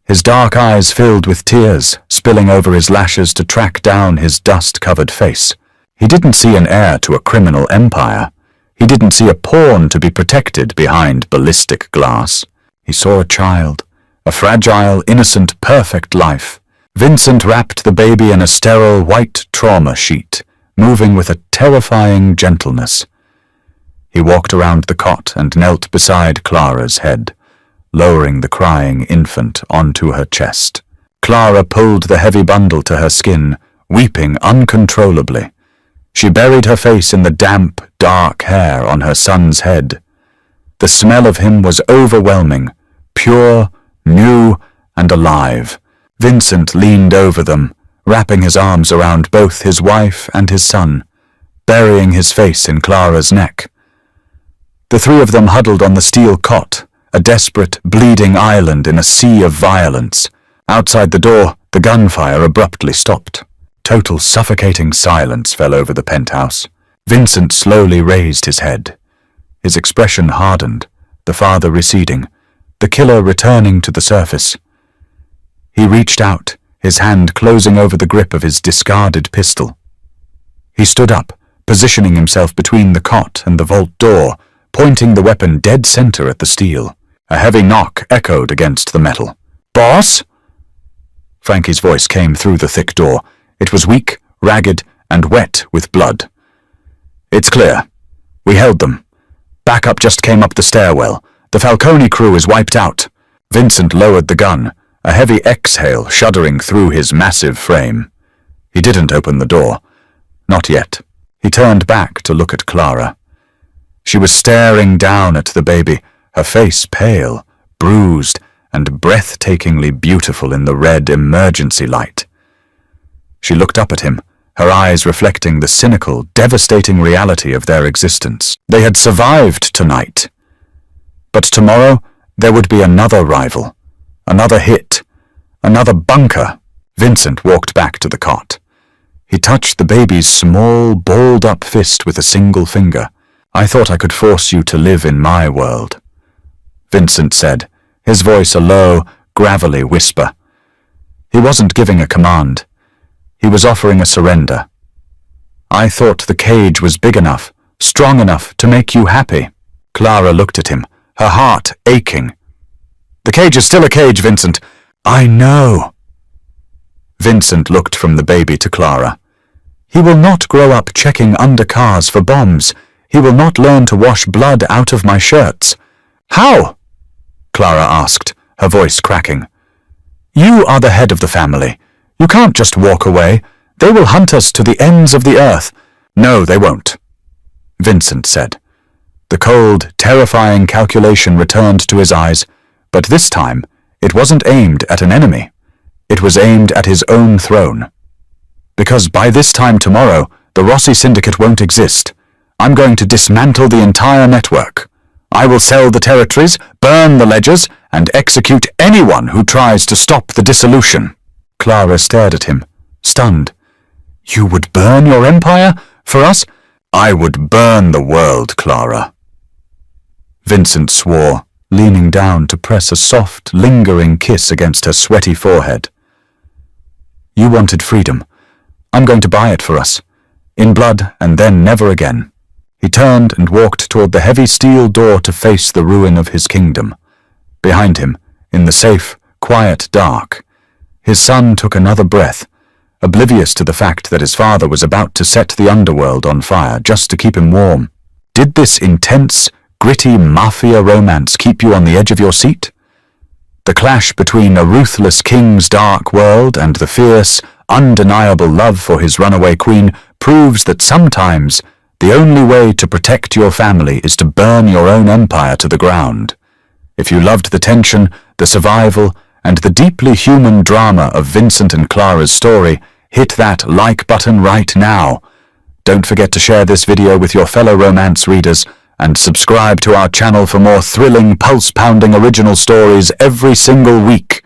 His dark eyes filled with tears, spilling over his lashes to track down his dust-covered face. He didn't see an heir to a criminal empire. He didn't see a pawn to be protected behind ballistic glass. He saw a child, a fragile, innocent, perfect life. Vincent wrapped the baby in a sterile white trauma sheet, moving with a terrifying gentleness. He walked around the cot and knelt beside Clara's head, lowering the crying infant onto her chest. Clara pulled the heavy bundle to her skin, weeping uncontrollably. She buried her face in the damp, dark hair on her son's head. The smell of him was overwhelming, pure, new, and alive. Vincent leaned over them, wrapping his arms around both his wife and his son, burying his face in Clara's neck. The three of them huddled on the steel cot, a desperate, bleeding island in a sea of violence. Outside the door, the gunfire abruptly stopped. Total suffocating silence fell over the penthouse. Vincent slowly raised his head. His expression hardened, the father receding, the killer returning to the surface. He reached out, his hand closing over the grip of his discarded pistol. He stood up, positioning himself between the cot and the vault door, pointing the weapon dead center at the steel. A heavy knock echoed against the metal. "Boss?" Frankie's voice came through the thick door. It was weak, ragged, and wet with blood. "It's clear. We held them. Backup just came up the stairwell. The Falcone crew is wiped out. Vincent lowered the gun, a heavy exhale shuddering through his massive frame. He didn't open the door. Not yet. He turned back to look at Clara. She was staring down at the baby, her face pale, bruised, and breathtakingly beautiful in the red emergency light. She looked up at him, her eyes reflecting the cynical, devastating reality of their existence. They had survived tonight. But tomorrow, there would be another rival, another hit, another bunker. Vincent walked back to the cot. He touched the baby's small, balled-up fist with a single finger. "I thought I could force you to live in my world," Vincent said, his voice a low, gravelly whisper. He wasn't giving a command. He was offering a surrender. "I thought the cage was big enough, strong enough to make you happy." Clara looked at him, her heart aching. "The cage is still a cage, Vincent." "I know." Vincent looked from the baby to Clara. "He will not grow up checking under cars for bombs. He will not learn to wash blood out of my shirts." "How?" Clara asked, her voice cracking. "You are the head of the family. You can't just walk away. They will hunt us to the ends of the earth." "No, they won't," Vincent said. The cold, terrifying calculation returned to his eyes, but this time it wasn't aimed at an enemy. It was aimed at his own throne. "Because by this time tomorrow, the Rossi Syndicate won't exist. I'm going to dismantle the entire network. I will sell the territories, burn the ledgers, and execute anyone who tries to stop the dissolution." Clara stared at him, stunned. "You would burn your empire? For us?" "I would burn the world, Clara." Vincent swore, leaning down to press a soft, lingering kiss against her sweaty forehead. "You wanted freedom. I'm going to buy it for us. In blood, and then never again." He turned and walked toward the heavy steel door to face the ruin of his kingdom. Behind him, in the safe, quiet dark, his son took another breath, oblivious to the fact that his father was about to set the underworld on fire just to keep him warm. Did this intense, gritty Mafia romance keep you on the edge of your seat? The clash between a ruthless king's dark world and the fierce, undeniable love for his runaway queen proves that sometimes the only way to protect your family is to burn your own empire to the ground. If you loved the tension, the survival, and the deeply human drama of Vincent and Clara's story, hit that like button right now. Don't forget to share this video with your fellow romance readers, and subscribe to our channel for more thrilling, pulse-pounding original stories every single week.